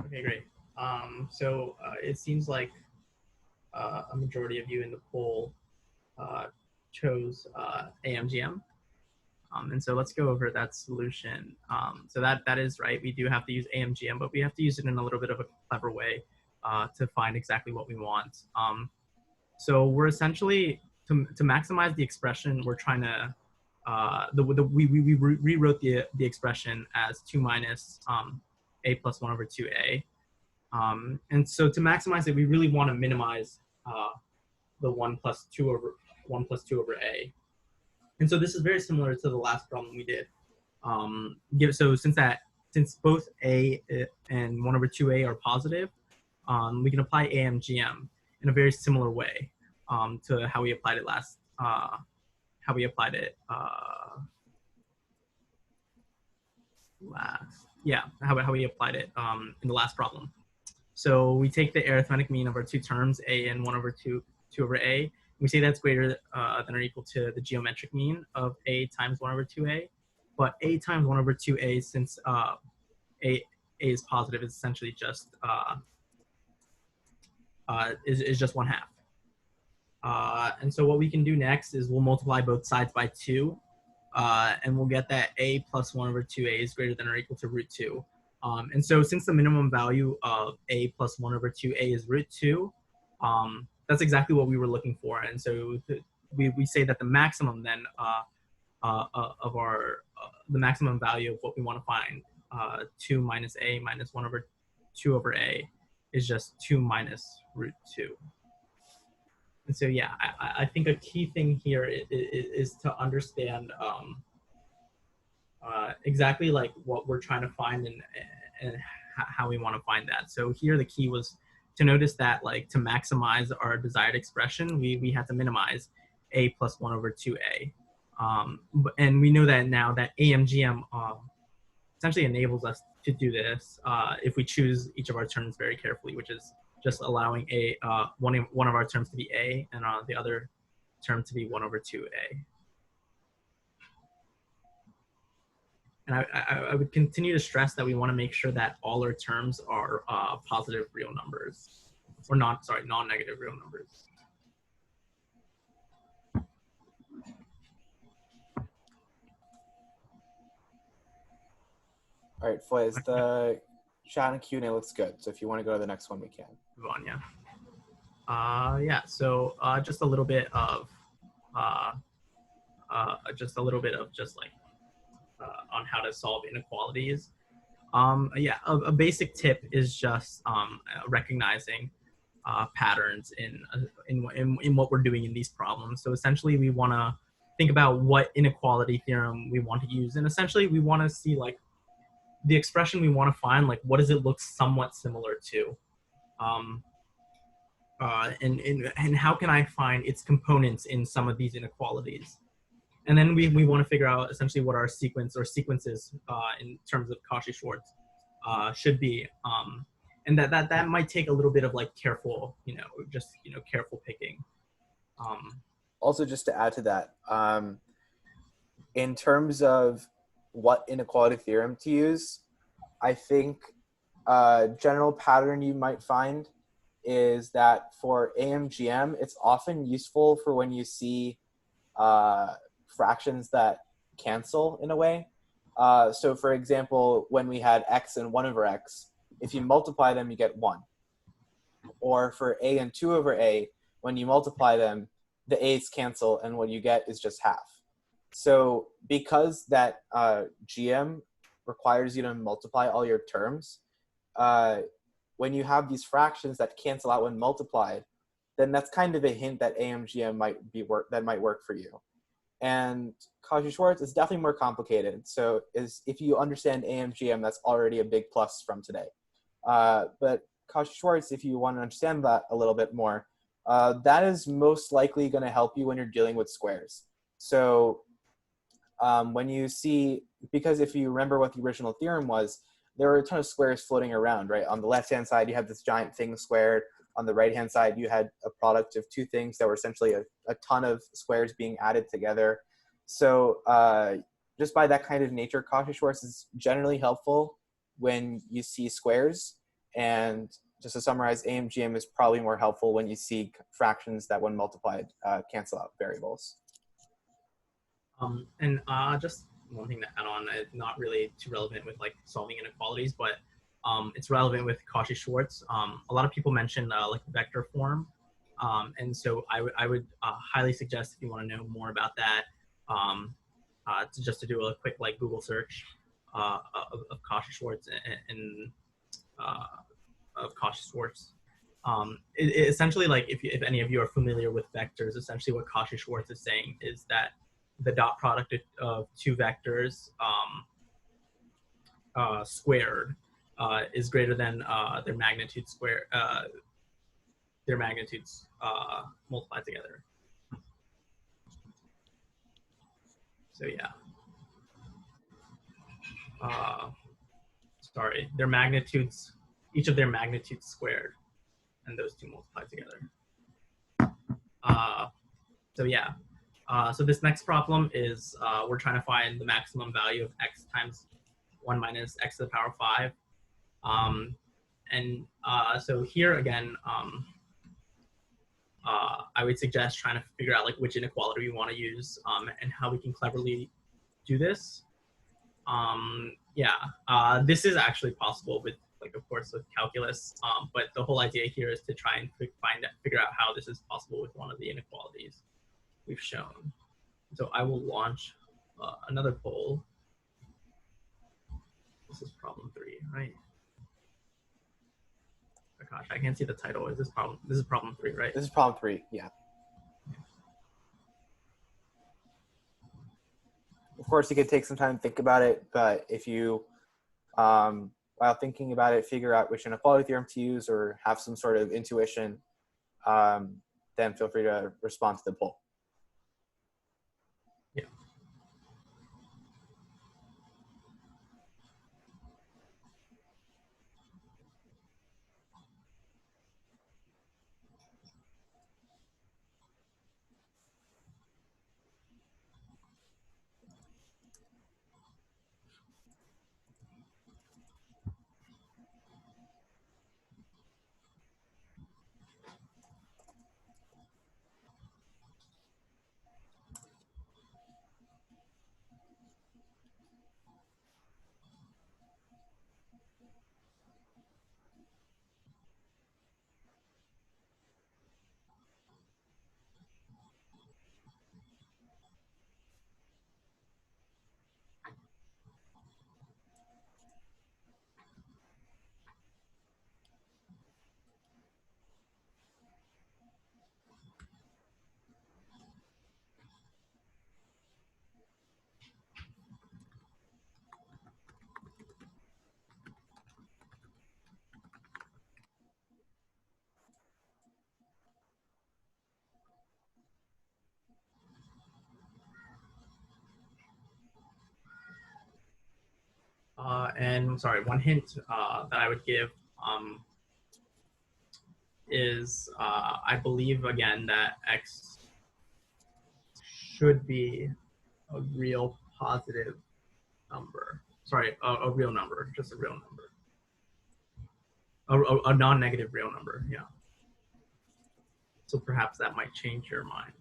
Okay, great. So it seems like a majority of you in the poll chose AMGM. And so let's go over that solution. So that is right. We do have to use AMGM, but we have to use it in a little bit of a clever way to find exactly what we want. So we're essentially, to maximize the expression, we're trying to, we rewrote the expression as 2 minus a plus 1 over 2a. And so to maximize it, we really want to minimize the 1 plus 2 over a. And so this is very similar to the last problem we did. So since both a and 1 over 2a are positive, we can apply AMGM in a very similar way to how we applied it last. How we applied it how we applied it in the last problem. So we take the arithmetic mean of our two terms, a and 1 over 2 over a. We say that's greater than or equal to the geometric mean of a times 1 over 2a. But a times 1 over 2a, since a is positive, is essentially just is just 1/2. And so what we can do next is we'll multiply both sides by 2, and we'll get that a plus 1 over 2a is greater than or equal to root 2. And so since the minimum value of a plus 1 over 2a is root 2, that's exactly what we were looking for. And so we say that the maximum then of our, the maximum value of what we want to find, 2 minus a minus 1 over 2 over a, is just 2 minus root 2. And so, yeah, I think a key thing here is to understand exactly like what we're trying to find and how we want to find that. So here the key was to notice that, like, to maximize our desired expression, we had to minimize a plus 1 over 2a. And we know that now that AMGM essentially enables us to do this if we choose each of our terms very carefully, which is just allowing one of our terms to be a and the other term to be 1 over 2a. And I would continue to stress that we want to make sure that all our terms are positive real numbers, or non-negative real numbers. All right, Foyez, the chat and Q&A looks good. So if you want to go to the next one, we can. Move on, yeah. So just a little bit of on how to solve inequalities. A basic tip is just recognizing patterns in what we're doing in these problems. So essentially, we want to think about what inequality theorem we want to use, and essentially, we want to see, like, the expression we want to find, like, what does it look somewhat similar to, and how can I find its components in some of these inequalities. And then we want to figure out essentially what our sequence or sequences in terms of Cauchy-Schwarz should be. And that might take a little bit of, like, careful, careful picking. Also, just to add to that, in terms of what inequality theorem to use, I think a general pattern you might find is that for AMGM, it's often useful for when you see fractions that cancel in a way. So for example, when we had x and 1 over x, if you multiply them, you get 1. Or for a and 2 over a, when you multiply them, the a's cancel and what you get is just half. So because that GM requires you to multiply all your terms, when you have these fractions that cancel out when multiplied, then that's kind of a hint that AMGM might work for you. And Cauchy-Schwarz is definitely more complicated. So if you understand AMGM, that's already a big plus from today. But Cauchy-Schwarz, if you want to understand that a little bit more, that is most likely going to help you when you're dealing with squares. So when you see, because if you remember what the original theorem was, there were a ton of squares floating around, right? On the left-hand side, you have this giant thing squared. On the right-hand side, you had a product of two things that were essentially a ton of squares being added together. So just by that kind of nature, Cauchy-Schwarz is generally helpful when you see squares. And just to summarize, AMGM is probably more helpful when you see fractions that when multiplied cancel out variables. And just one thing to add on, not really too relevant with like solving inequalities, but it's relevant with Cauchy-Schwarz. A lot of people mention like vector form. And so I would highly suggest, if you want to know more about that, just to do a quick like Google search of Cauchy-Schwarz and of Cauchy-Schwarz. Essentially, like if any of you are familiar with vectors, essentially what Cauchy-Schwarz is saying is that the dot product of two vectors squared is greater than their magnitude square, their magnitudes multiplied together. So yeah. Sorry, their magnitudes, each of their magnitudes squared, and those two multiplied together. So yeah. So this next problem is we're trying to find the maximum value of x times 1 minus x to the power 5. So here again, I would suggest trying to figure out like which inequality we want to use and how we can cleverly do this. This is actually possible with, like, of course, with calculus, but the whole idea here is to try and figure out how this is possible with one of the inequalities we've shown. So I will launch another poll. This is problem 3, right? Gosh, I can't see the title. This is problem 3, right? This is problem 3, yeah. Of course, you could take some time to think about it, but if you, while thinking about it, figure out which inequality theorem to use or have some sort of intuition, then feel free to respond to the poll. Yeah. And I'm sorry, one hint that I would give is I believe again that x should be a real positive number. Sorry, a real number, just a real number. A non-negative real number, yeah. So perhaps that might change your mind.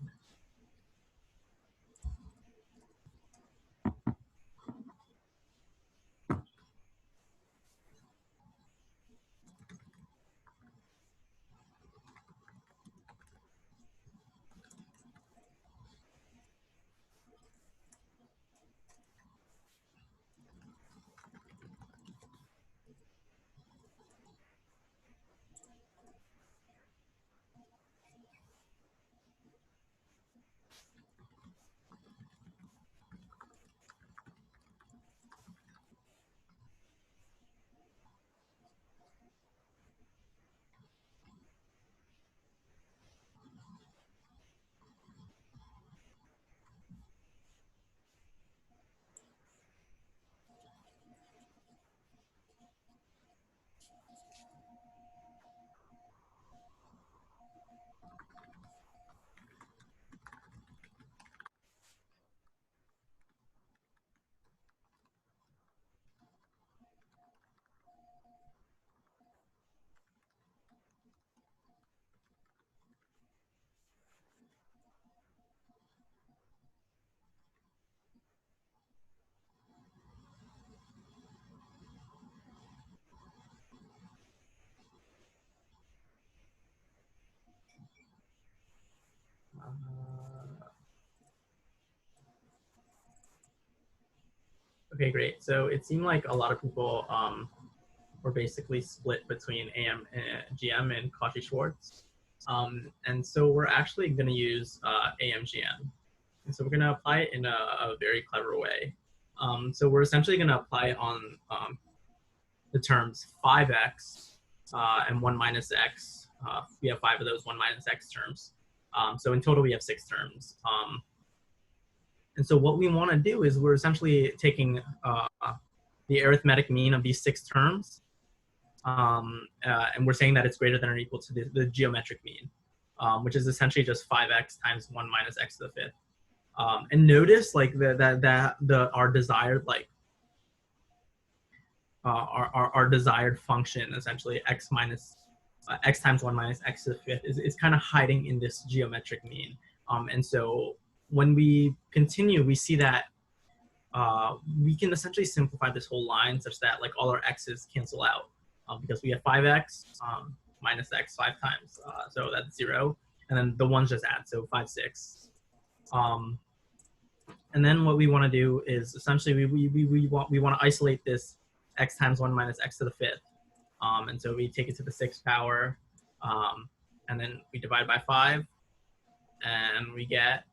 Okay, great. So it seemed like a lot of people were basically split between AM and GM and Cauchy-Schwarz. And so we're actually going to use AMGM. And so we're going to apply it in a very clever way. So we're essentially going to apply it on the terms 5x and 1 minus x. We have 5 of those 1 minus x terms. So in total, we have 6 terms. And so what we want to do is we're essentially taking the arithmetic mean of these 6 terms, and we're saying that it's greater than or equal to the geometric mean, which is essentially just 5x times 1 minus x to the 5th. And notice like our desired our desired function, essentially x times 1 minus x to the 5th, is kind of hiding in this geometric mean. And so when we continue, we see that we can essentially simplify this whole line such that like all our x's cancel out, because we have 5x minus x 5 times, so that's 0, and then the ones just add, so 5, 6. And then what we want to do is essentially we want to isolate this x times 1 minus x to the 5th, and so we take it to the 6th power, and then we divide by 5, and we get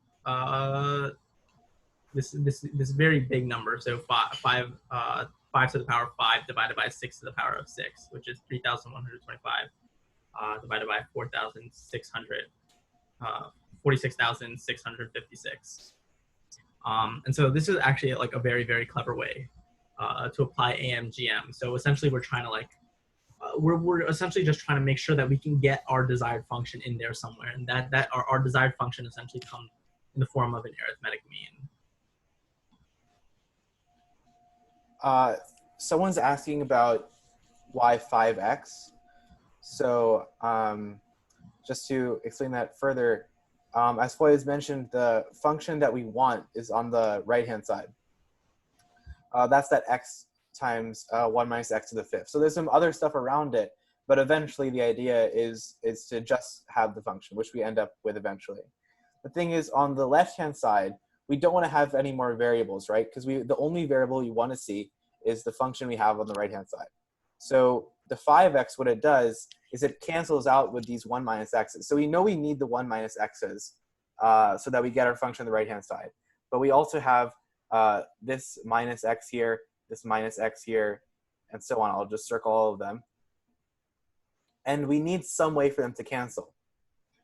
this very big number. So 5 to the power of 5 divided by 6 to the power of 6, which is 3,125 divided by 46,656. And so this is actually like a very, very clever way to apply AMGM. So essentially we're trying to like, we're essentially just trying to make sure that we can get our desired function in there somewhere, and that our desired function essentially comes in the form of an arithmetic mean. Someone's asking about why 5x. So just to explain that further, as Foyez mentioned, the function that we want is on the right-hand side. That's that x times 1 minus x to the 5th. So there's some other stuff around it, but eventually the idea is to just have the function, which we end up with eventually. The thing is, on the left-hand side, we don't want to have any more variables, right? Because the only variable you want to see is the function we have on the right-hand side. So the 5x, what it does is it cancels out with these 1 minus x's. So we know we need the 1 minus x's so that we get our function on the right-hand side. But we also have this minus x here, this minus x here, and so on. I'll just circle all of them. And we need some way for them to cancel.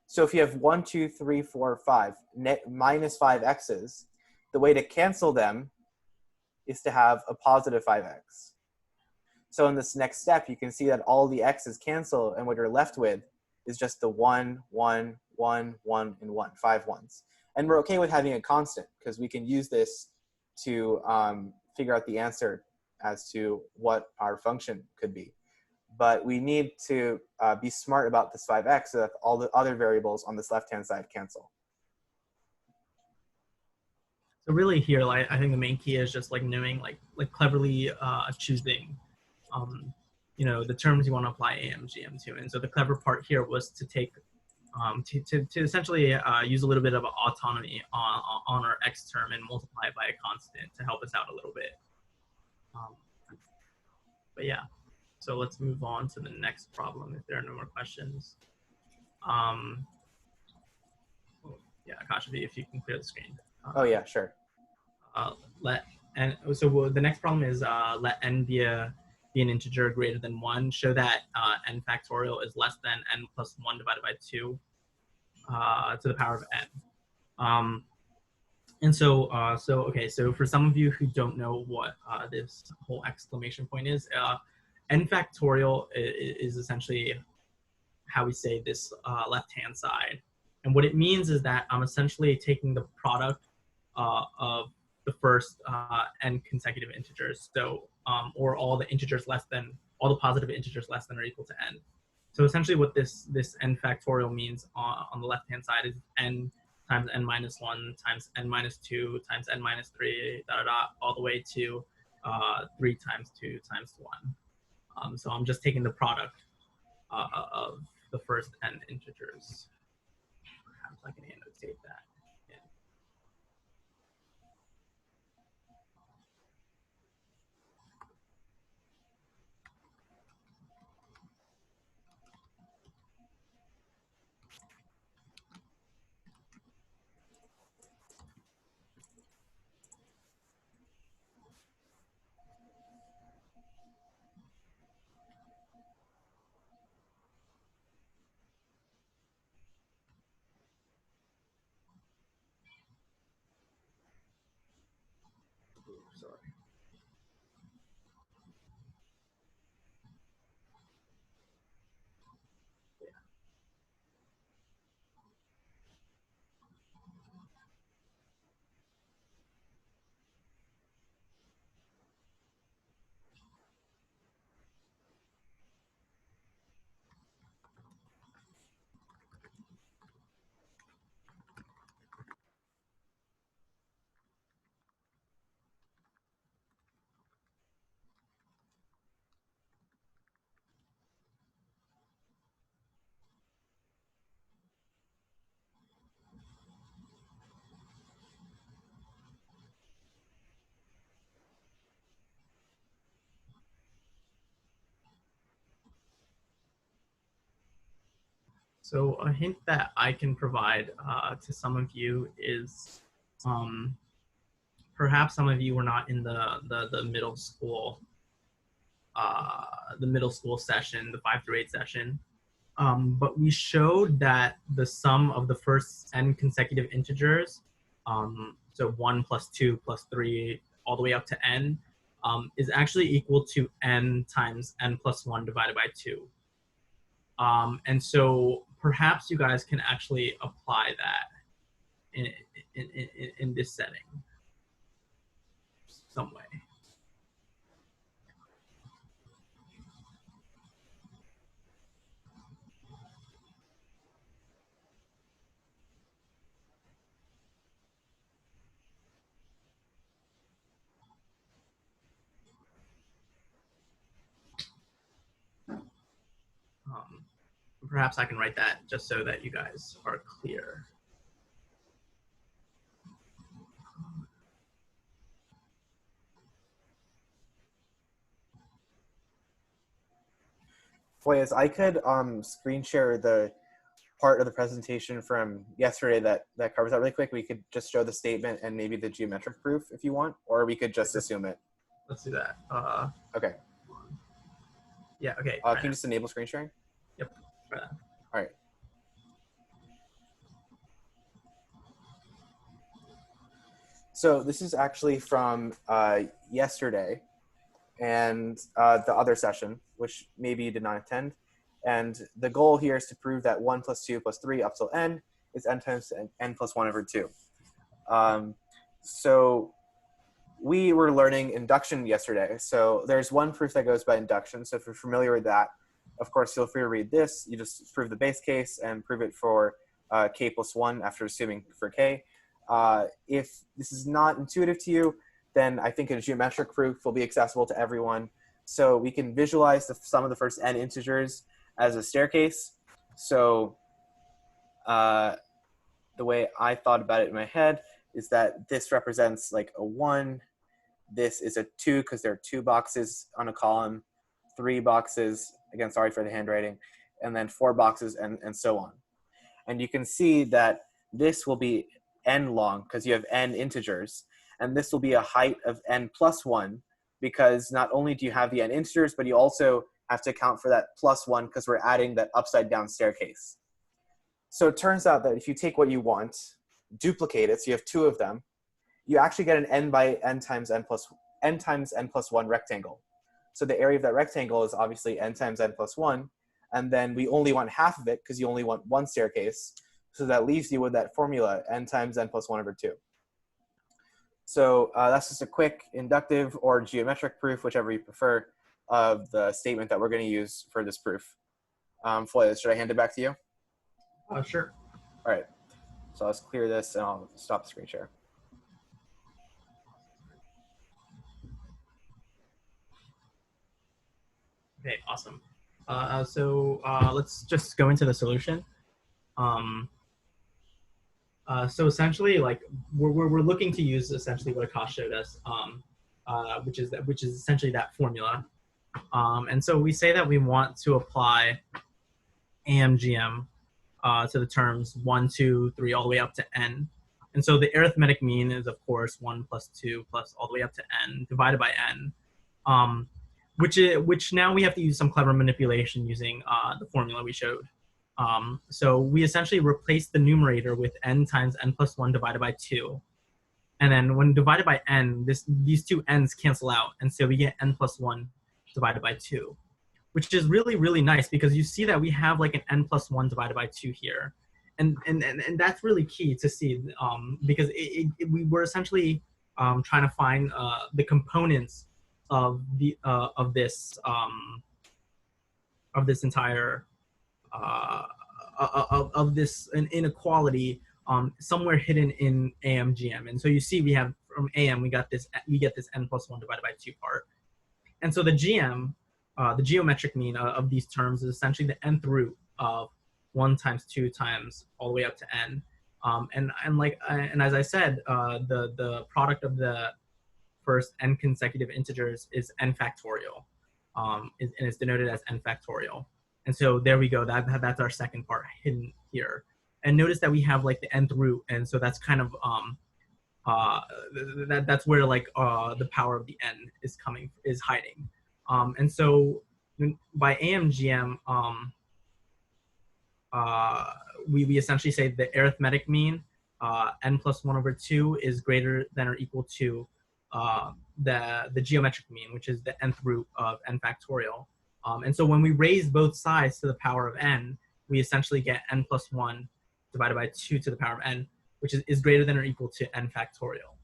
So if you have 1, 2, 3, 4, 5, minus 5 x's, the way to cancel them is to have a positive 5x. So in this next step, you can see that all the x's cancel, and what you're left with is just the 1, 1, 1, 1, and 1, 5 ones. And we're okay with having a constant, because we can use this to figure out the answer as to what our function could be. But we need to be smart about this 5x so that all the other variables on this left-hand side cancel. So really here, like, I think the main key is just like knowing, like cleverly choosing, you know, the terms you want to apply AMGM to. And so the clever part here was to take, to essentially use a little bit of autonomy on our x term and multiply it by a constant to help us out a little bit. But yeah, so let's move on to the next problem if there are no more questions. Yeah, Akash, if you can clear the screen. Oh yeah, sure. So the next problem is let n be an integer greater than 1. Show that n factorial is less than n plus 1 divided by 2 to the power of n. And so, okay, so for some of you who don't know what this whole exclamation point is, n factorial is essentially how we say this left-hand side. And what it means is that I'm essentially taking the product of the first n consecutive integers, so or all the integers less than, all the positive integers less than or equal to n. So essentially what this n factorial means on the left-hand side is n times n minus 1 times n minus 2 times n minus 3, all the way to 3 times 2 times 1. So I'm just taking the product of the first n integers. Perhaps I can annotate rotate that. Sorry. So a hint that I can provide to some of you is perhaps some of you were not in the middle school session, the 5 through 8 session. But we showed that the sum of the first n consecutive integers, so 1 plus 2 plus 3 all the way up to n, is actually equal to n times n plus 1 divided by 2. And so perhaps you guys can actually apply that in this setting some way. Perhaps I can write that just so that you guys are clear. Foyez, I could screen share the part of the presentation from yesterday that covers that really quick. We could just show the statement and maybe the geometric proof if you want, or we could just assume it. Let's do that. Okay. Yeah, okay. Can you just enable screen sharing? Yep, try that. All right. So this is actually from yesterday and the other session, which maybe you did not attend. And the goal here is to prove that 1 plus 2 plus 3 up till n is n times n plus 1 over 2. So we were learning induction yesterday. So there's one proof that goes by induction. So if you're familiar with that, of course, feel free to read this. You just prove the base case and prove it for k plus 1 after assuming for k. If this is not intuitive to you, then I think a geometric proof will be accessible to everyone. So we can visualize the sum of the first n integers as a staircase. So the way I thought about it in my head is that this represents like a 1. This is a 2 because there are 2 boxes on a column, 3 boxes, again, sorry for the handwriting, and then 4 boxes and so on. And you can see that this will be n long because you have n integers. And this will be a height of n plus 1 because not only do you have the n integers, but you also have to account for that plus 1 because we're adding that upside down staircase. So it turns out that if you take what you want, duplicate it, so you have 2 of them, you actually get an n by n times n plus 1 rectangle. So the area of that rectangle is obviously n times n plus 1, and then we only want half of it because you only want 1 staircase. So that leaves you with that formula, n times n plus 1 over 2. So that's just a quick inductive or geometric proof, whichever you prefer, of the statement that we're going to use for this proof. Foyez, should I hand it back to you? Sure. All right. So let's clear this and I'll stop the screen share. Okay, awesome. So let's just go into the solution. So essentially, like we're looking to use essentially what Akash showed us, which is essentially that formula. And so we say that we want to apply AMGM to the terms 1, 2, 3, all the way up to n. And so the arithmetic mean is, of course, 1 plus 2 plus all the way up to n divided by n, which now we have to use some clever manipulation using the formula we showed. So we essentially replace the numerator with n times n plus 1 divided by 2. And then when divided by n, these two n's cancel out. And so we get n plus 1 divided by 2, which is really, really nice because you see that we have like an n plus 1 divided by 2 here. And that's really key to see because we were essentially trying to find the components of this entire of this an inequality somewhere hidden in AMGM. And so you see we have from AM we get this n plus 1 divided by 2 part. And so the GM, the geometric mean of these terms is essentially the nth root of 1 times 2 times all the way up to n. And as I said, the product of the first n consecutive integers is n factorial, and it's denoted as n factorial. And so there we go. That's our second part hidden here. And notice that we have like the nth root, and so that's kind of that's where like the power of the n is hiding. And so by AMGM, we essentially say the arithmetic mean n plus 1 over 2 is greater than or equal to the geometric mean, which is the nth root of n factorial. And so when we raise both sides to the power of n, we essentially get n plus 1 divided by 2 to the power of n, which is greater than or equal to n factorial,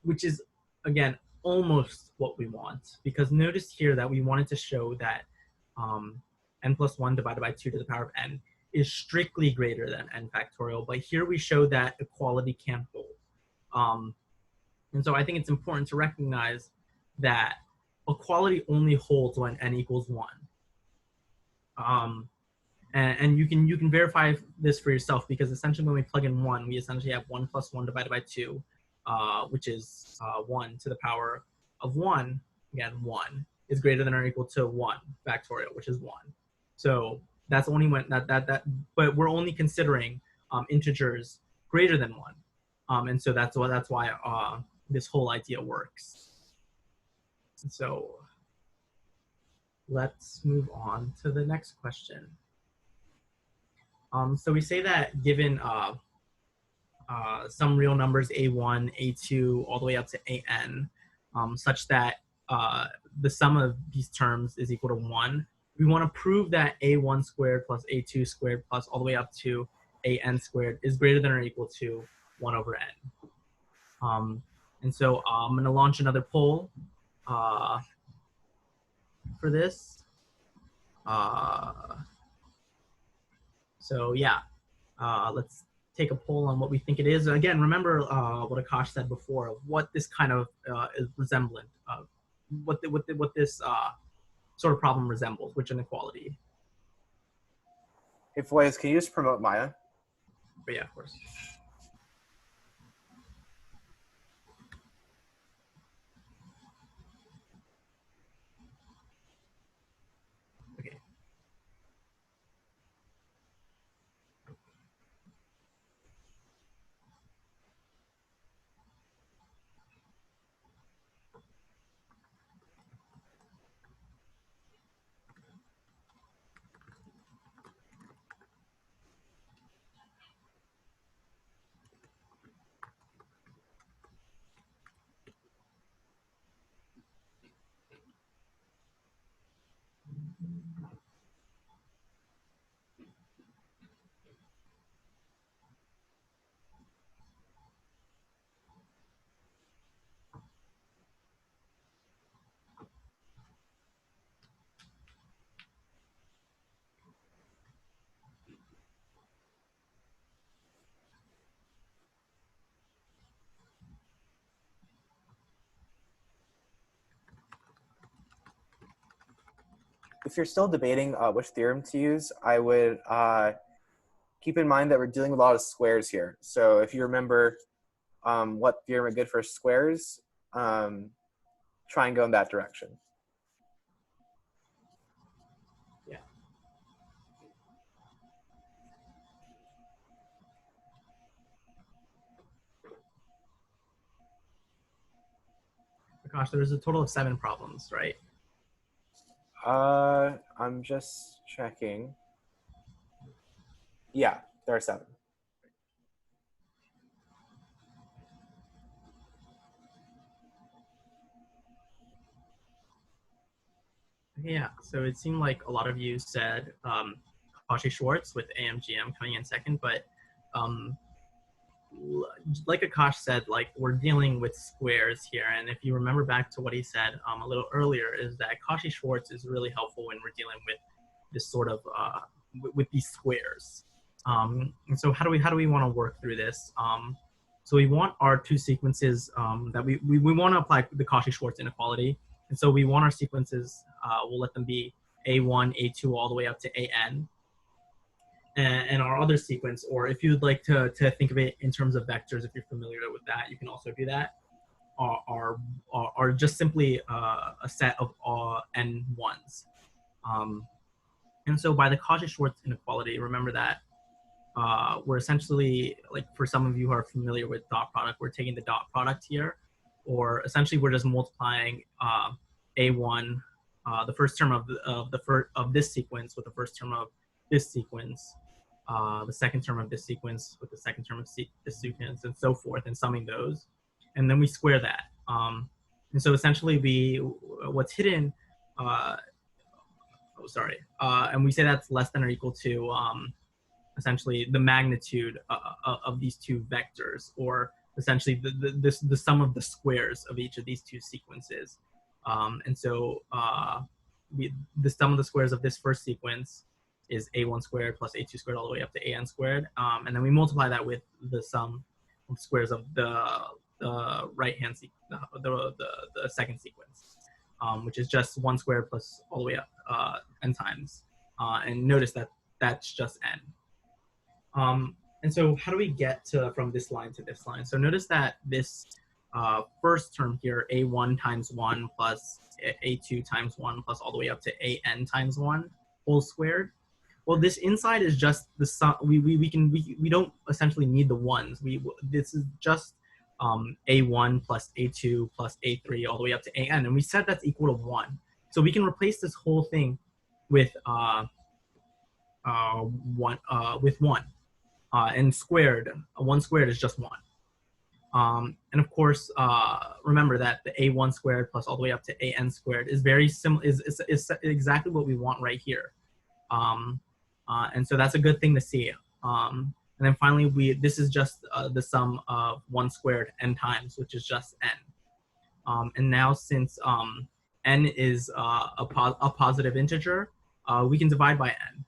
which is, again, almost what we want. Because notice here that we wanted to show that n plus 1 divided by 2 to the power of n is strictly greater than n factorial. But here we show that equality can't hold. And so I think it's important to recognize that equality only holds when n equals 1. And you can verify this for yourself, because essentially when we plug in 1, we essentially have 1 plus 1 divided by 2, which is 1 to the power of 1. Again, 1 is greater than or equal to 1 factorial, which is 1. So that's only when but we're only considering integers greater than 1. And so that's why this whole idea works. So let's move on to the next question. So we say that given some real numbers a1, a2, all the way up to an, such that the sum of these terms is equal to 1, we want to prove that a1 squared plus a2 squared plus all the way up to an squared is greater than or equal to 1 over n. And so I'm going to launch another poll for this. So yeah, let's take a poll on what we think it is. Again, remember what Akash said before of what this kind of is resemblant of, what this sort of problem resembles, which inequality. Hey, Foyez, can you just promote Maia? But yeah, of course. Okay. If you're still debating which theorem to use, I would keep in mind that we're dealing with a lot of squares here. So if you remember what theorem are good for squares, try and go in that direction. Yeah. Gosh, there's a total of 7 problems, right? I'm just checking. Yeah, there are 7. Yeah, so it seemed like a lot of you said Cauchy-Schwarz with AMGM coming in second, but like Akash said, like we're dealing with squares here, and if you remember back to what he said a little earlier, is that Cauchy-Schwarz is really helpful when we're dealing with this sort of with these squares. And so how do we want to work through this? So we want our 2 sequences that we want to apply the Cauchy-Schwarz inequality. And so we want our sequences, we'll let them be A1, A2, all the way up to AN. And our other sequence, or if you'd like to think of it in terms of vectors, if you're familiar with that, you can also do that, are just simply a set of n ones. And so by the Cauchy-Schwarz inequality, remember that we're essentially, like for some of you who are familiar with dot product, we're taking the dot product here, or essentially we're just multiplying A1, the first term of this sequence with the first term of this sequence, the second term of this sequence with the second term of this sequence, and so forth, and summing those, and then we square that. And so essentially what's hidden, and we say that's less than or equal to essentially the magnitude of these 2 vectors, or essentially the sum of the squares of each of these 2 sequences. And so the sum of the squares of this first sequence is A1 squared plus A2 squared all the way up to AN squared. And then we multiply that with the sum of squares of the right-hand the second sequence, which is just 1 squared plus all the way up n times. And notice that that's just n. And so how do we get from this line to this line? So notice that this first term here, A1 times 1 plus A2 times 1 plus all the way up to AN times 1 whole squared. Well, this inside is just the sum. We don't essentially need the ones. This is just A1 plus A2 plus A3 all the way up to AN, and we said that's equal to 1. So we can replace this whole thing with 1 and squared. 1 squared is just 1. And of course, remember that the A1 squared plus all the way up to AN squared is very similar. Is exactly what we want right here. And so that's a good thing to see. And then finally, this is just the sum of 1 squared n times, which is just n. And now since n is a positive integer, we can divide by n.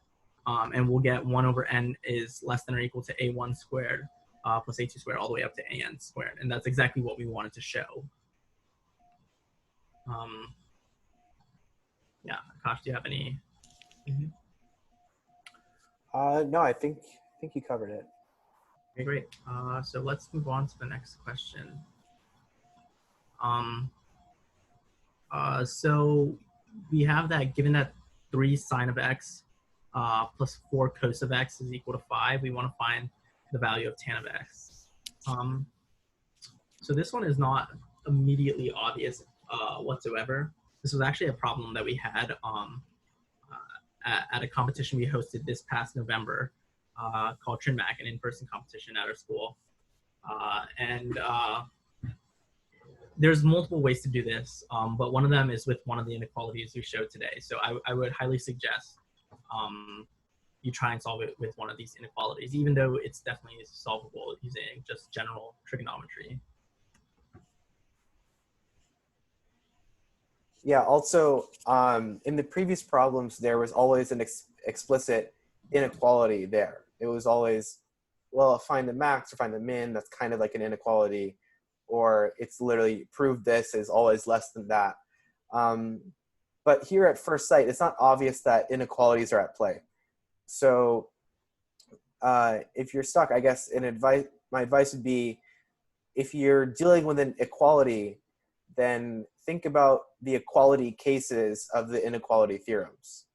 And we'll get 1 over n is less than or equal to A1 squared plus A2 squared all the way up to AN squared. And that's exactly what we wanted to show. Yeah, Akash, do you have any? No, I think you covered it. Okay, great. So let's move on to the next question. So we have that given that 3 sine of x plus 4 cos of x is equal to 5, we want to find the value of tan of x. So this one is not immediately obvious whatsoever. This was actually a problem that we had at a competition we hosted this past November called TrinMac, an in-person competition at our school. There's multiple ways to do this, but one of them is with one of the inequalities we showed today. So I would highly suggest you try and solve it with one of these inequalities, even though it's definitely solvable using just general trigonometry. Yeah, also, in the previous problems, there was always an explicit inequality there. It was always, well, find the max or find the min, that's kind of like an inequality, or it's literally prove this is always less than that. But here at first sight, it's not obvious that inequalities are at play. So if you're stuck, I guess my advice would be, if you're dealing with an equality, then think about the equality cases of the inequality theorems.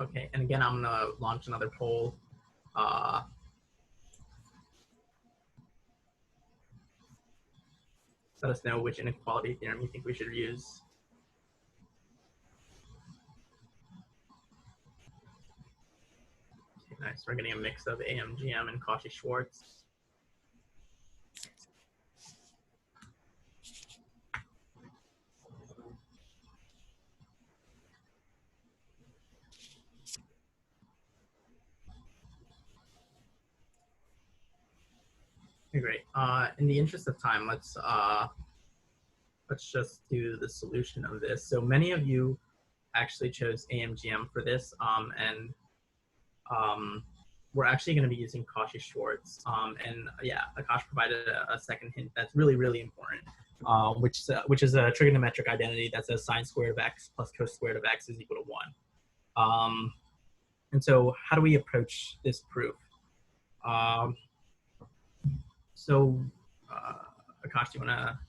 Okay, and again, I'm gonna launch another poll. Let us know which inequality theorem you think we should use. Okay, nice, we're getting a mix of AMGM and Cauchy-Schwarz. Okay, great. In the interest of time, let's just do the solution of this. So many of you actually chose AMGM for this, and we're actually going to be using Cauchy-Schwarz. And yeah, Akash provided a second hint that's really, really important, which is a trigonometric identity that says sine squared of x plus cos squared of x is equal to 1. And so how do we approach this proof? Akash, do you want to?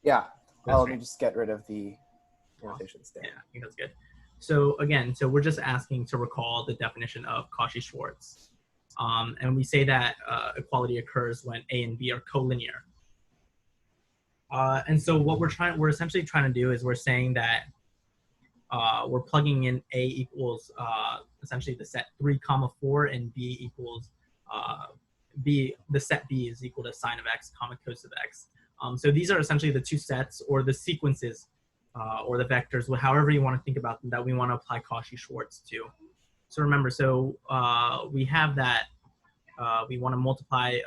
Yeah, let me just get rid of the annotations there. Yeah, I think that's good. So again, we're just asking to recall the definition of Cauchy-Schwarz. And we say that equality occurs when A and B are collinear. And so what we're essentially trying to do is we're saying that we're plugging in A equals essentially the set 3, 4, and B equals the set B is equal to sine of x, cos of x. So these are essentially the two sets or the sequences or the vectors, however you want to think about them, that we want to apply Cauchy-Schwarz to. So remember, we have that we want to multiply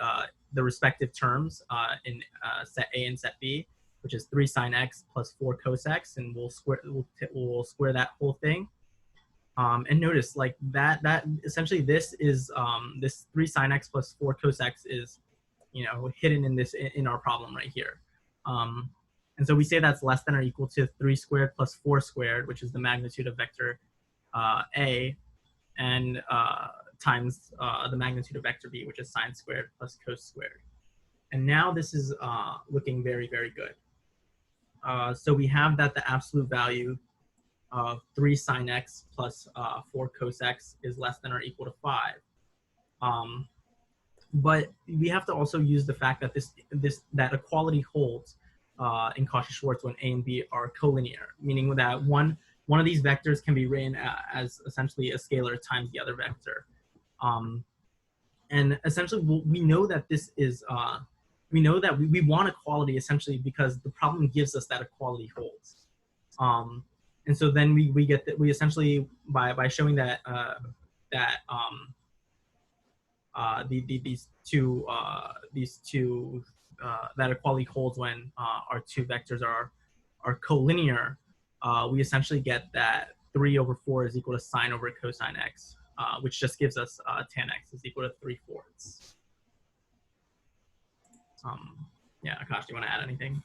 the respective terms in set A and set B, which is 3 sine x plus 4 cos x, and we'll square that whole thing. And notice, like that essentially this is this 3 sine x plus 4 cos x is, hidden in our problem right here. And so we say that's less than or equal to 3 squared plus 4 squared, which is the magnitude of vector A, and times the magnitude of vector B, which is sine squared plus cos squared. And now this is looking very, very good. So we have that the absolute value of 3 sine x plus 4 cos x is less than or equal to 5. But we have to also use the fact that that equality holds in Cauchy-Schwarz when A and B are collinear, meaning that one of these vectors can be written as essentially a scalar times the other vector. And essentially, we know that this is we know that we want equality essentially because the problem gives us that equality holds. And so then we get that we essentially by showing that these two that equality holds when our two vectors are collinear, we essentially get that 3 over 4 is equal to sine over cosine x, which just gives us tan x is equal to 3/4. Yeah, Akash, do you want to add anything?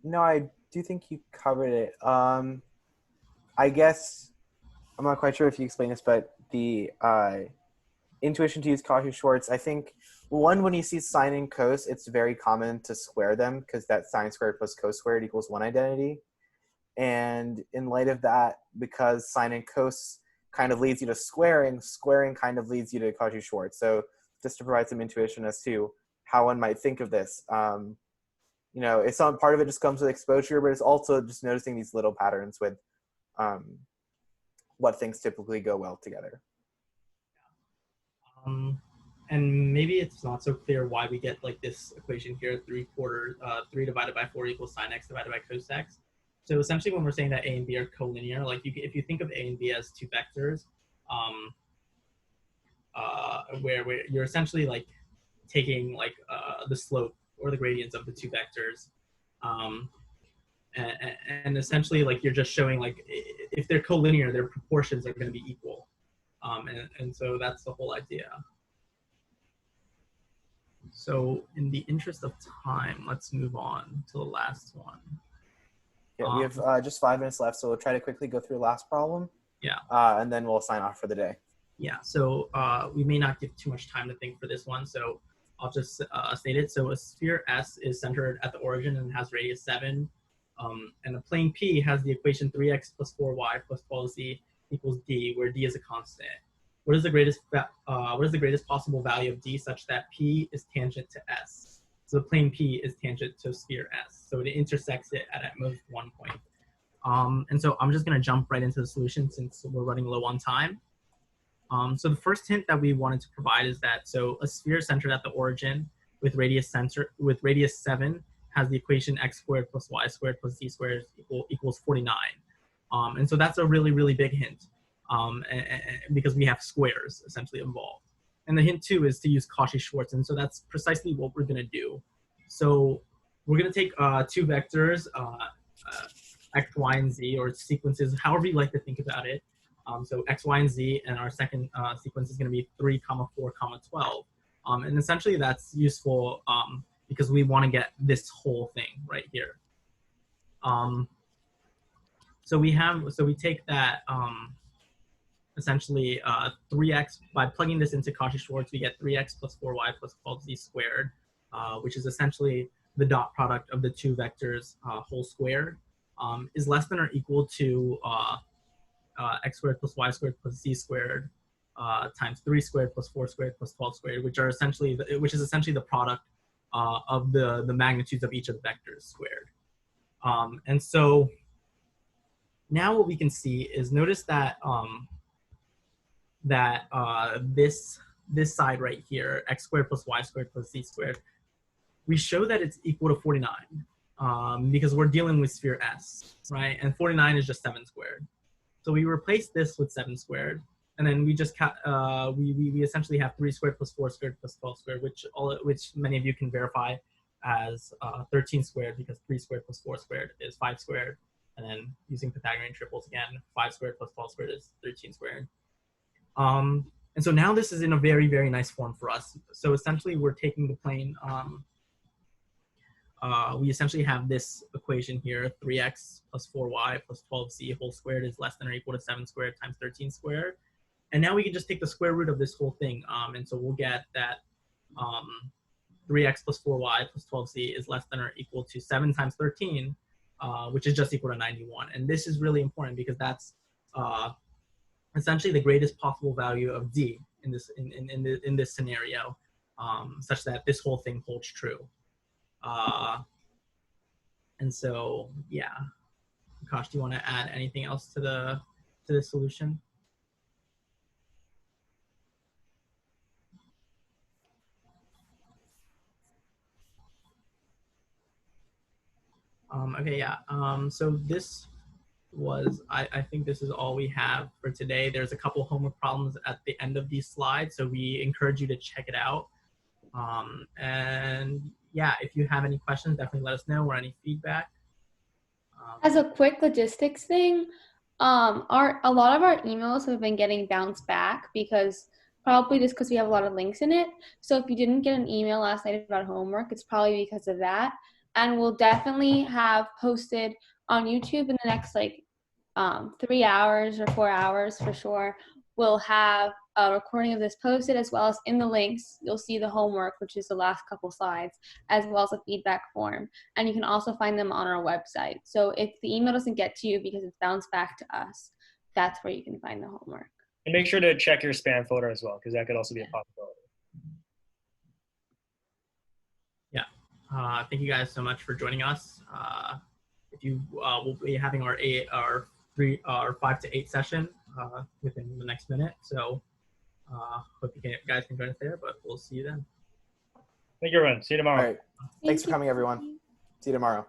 No, I do think you covered it. I guess I'm not quite sure if you explained this, but the intuition to use Cauchy-Schwarz, I think, one, when you see sine and cos, it's very common to square them because that sine squared plus cos squared equals 1 identity. And in light of that, because sine and cos kind of leads you to squaring. Squaring kind of leads you to Cauchy-Schwarz. So just to provide some intuition as to how one might think of this. You know, it's not part of it just comes with exposure, but it's also just noticing these little patterns with what things typically go well together. And maybe it's not so clear why we get like this equation here, 3 divided by 4 equals sine x divided by cos x. So essentially when we're saying that A and B are collinear, like if you think of A and B as two vectors, where you're essentially like taking like the slope or the gradients of the two vectors, and essentially like you're just showing like if they're collinear, their proportions are going to be equal, and so that's the whole idea. So in the interest of time, let's move on to the last one. Yeah, we have just 5 minutes left, so we'll try to quickly go through the last problem. Yeah. And then we'll sign off for the day. Yeah, so we may not give too much time to think for this one, so I'll just state it. So a sphere S is centered at the origin and has radius 7. And a plane P has the equation 3x plus 4y plus 12z equals d, where d is a constant. What is the greatest possible value of d such that P is tangent to S? So the plane P is tangent to sphere S. So it intersects it at most one point. And so I'm just going to jump right into the solution since we're running low on time. So the first hint that we wanted to provide is that so a sphere centered at the origin with radius 7 has the equation x squared plus y squared plus z squared equals 49. And so that's a really, really big hint because we have squares essentially involved. And the hint too is to use Cauchy-Schwarz. And so that's precisely what we're going to do. So we're going to take two vectors, x, y, and z, or sequences, however you like to think about it. So x, y, and z, and our second sequence is going to be 3, 4, 12. And essentially that's useful because we want to get this whole thing right here. So we take that essentially 3x, by plugging this into Cauchy-Schwarz, we get 3x plus 4y plus 12z squared, which is essentially the dot product of the two vectors whole squared, is less than or equal to x squared plus y squared plus z squared times 3 squared plus 4 squared plus 12 squared, which is essentially the product of the magnitudes of each of the vectors squared. And so now what we can see is notice that this side right here, x squared plus y squared plus z squared, we show that it's equal to 49 because we're dealing with sphere S, right? And 49 is just 7 squared. So we replace this with 7 squared, and then we just we essentially have 3 squared plus 4 squared plus 12 squared, which many of you can verify as 13 squared because 3 squared plus 4 squared is 5 squared, and then using Pythagorean triples again, 5 squared plus 12 squared is 13 squared. And so now this is in a very, very nice form for us. So essentially we're taking the plane, we essentially have this equation here, 3x plus 4y plus 12z whole squared is less than or equal to 7 squared times 13 squared. And now we can just take the square root of this whole thing. And so we'll get that 3x plus 4y plus 12z is less than or equal to 7 times 13, which is just equal to 91. And this is really important because that's essentially the greatest possible value of d in this scenario, such that this whole thing holds true. And so, yeah. Akash, do you want to add anything else to the solution? Okay, yeah. So this was, I think this is all we have for today. There's a couple homework problems at the end of these slides, so we encourage you to check it out. And yeah, if you have any questions, definitely let us know, or any feedback. As a quick logistics thing, a lot of our emails have been getting bounced back because probably just because we have a lot of links in it. So if you didn't get an email last night about homework, it's probably because of that. And we'll definitely have posted on YouTube in the next 3 hours or 4 hours for sure. We'll have a recording of this posted, as well as in the links, you'll see the homework, which is the last couple slides, as well as a feedback form. And you can also find them on our website. So if the email doesn't get to you because it's bounced back to us, that's where you can find the homework. And make sure to check your spam folder as well, because that could also be a possibility. Yeah. Thank you guys so much for joining us. If you we'll be having our 5 to 8 session within the next minute. So hope you guys can join us there, but we'll see you then. Thank you, everyone. See you tomorrow. All right. Thanks for coming, everyone. See you tomorrow.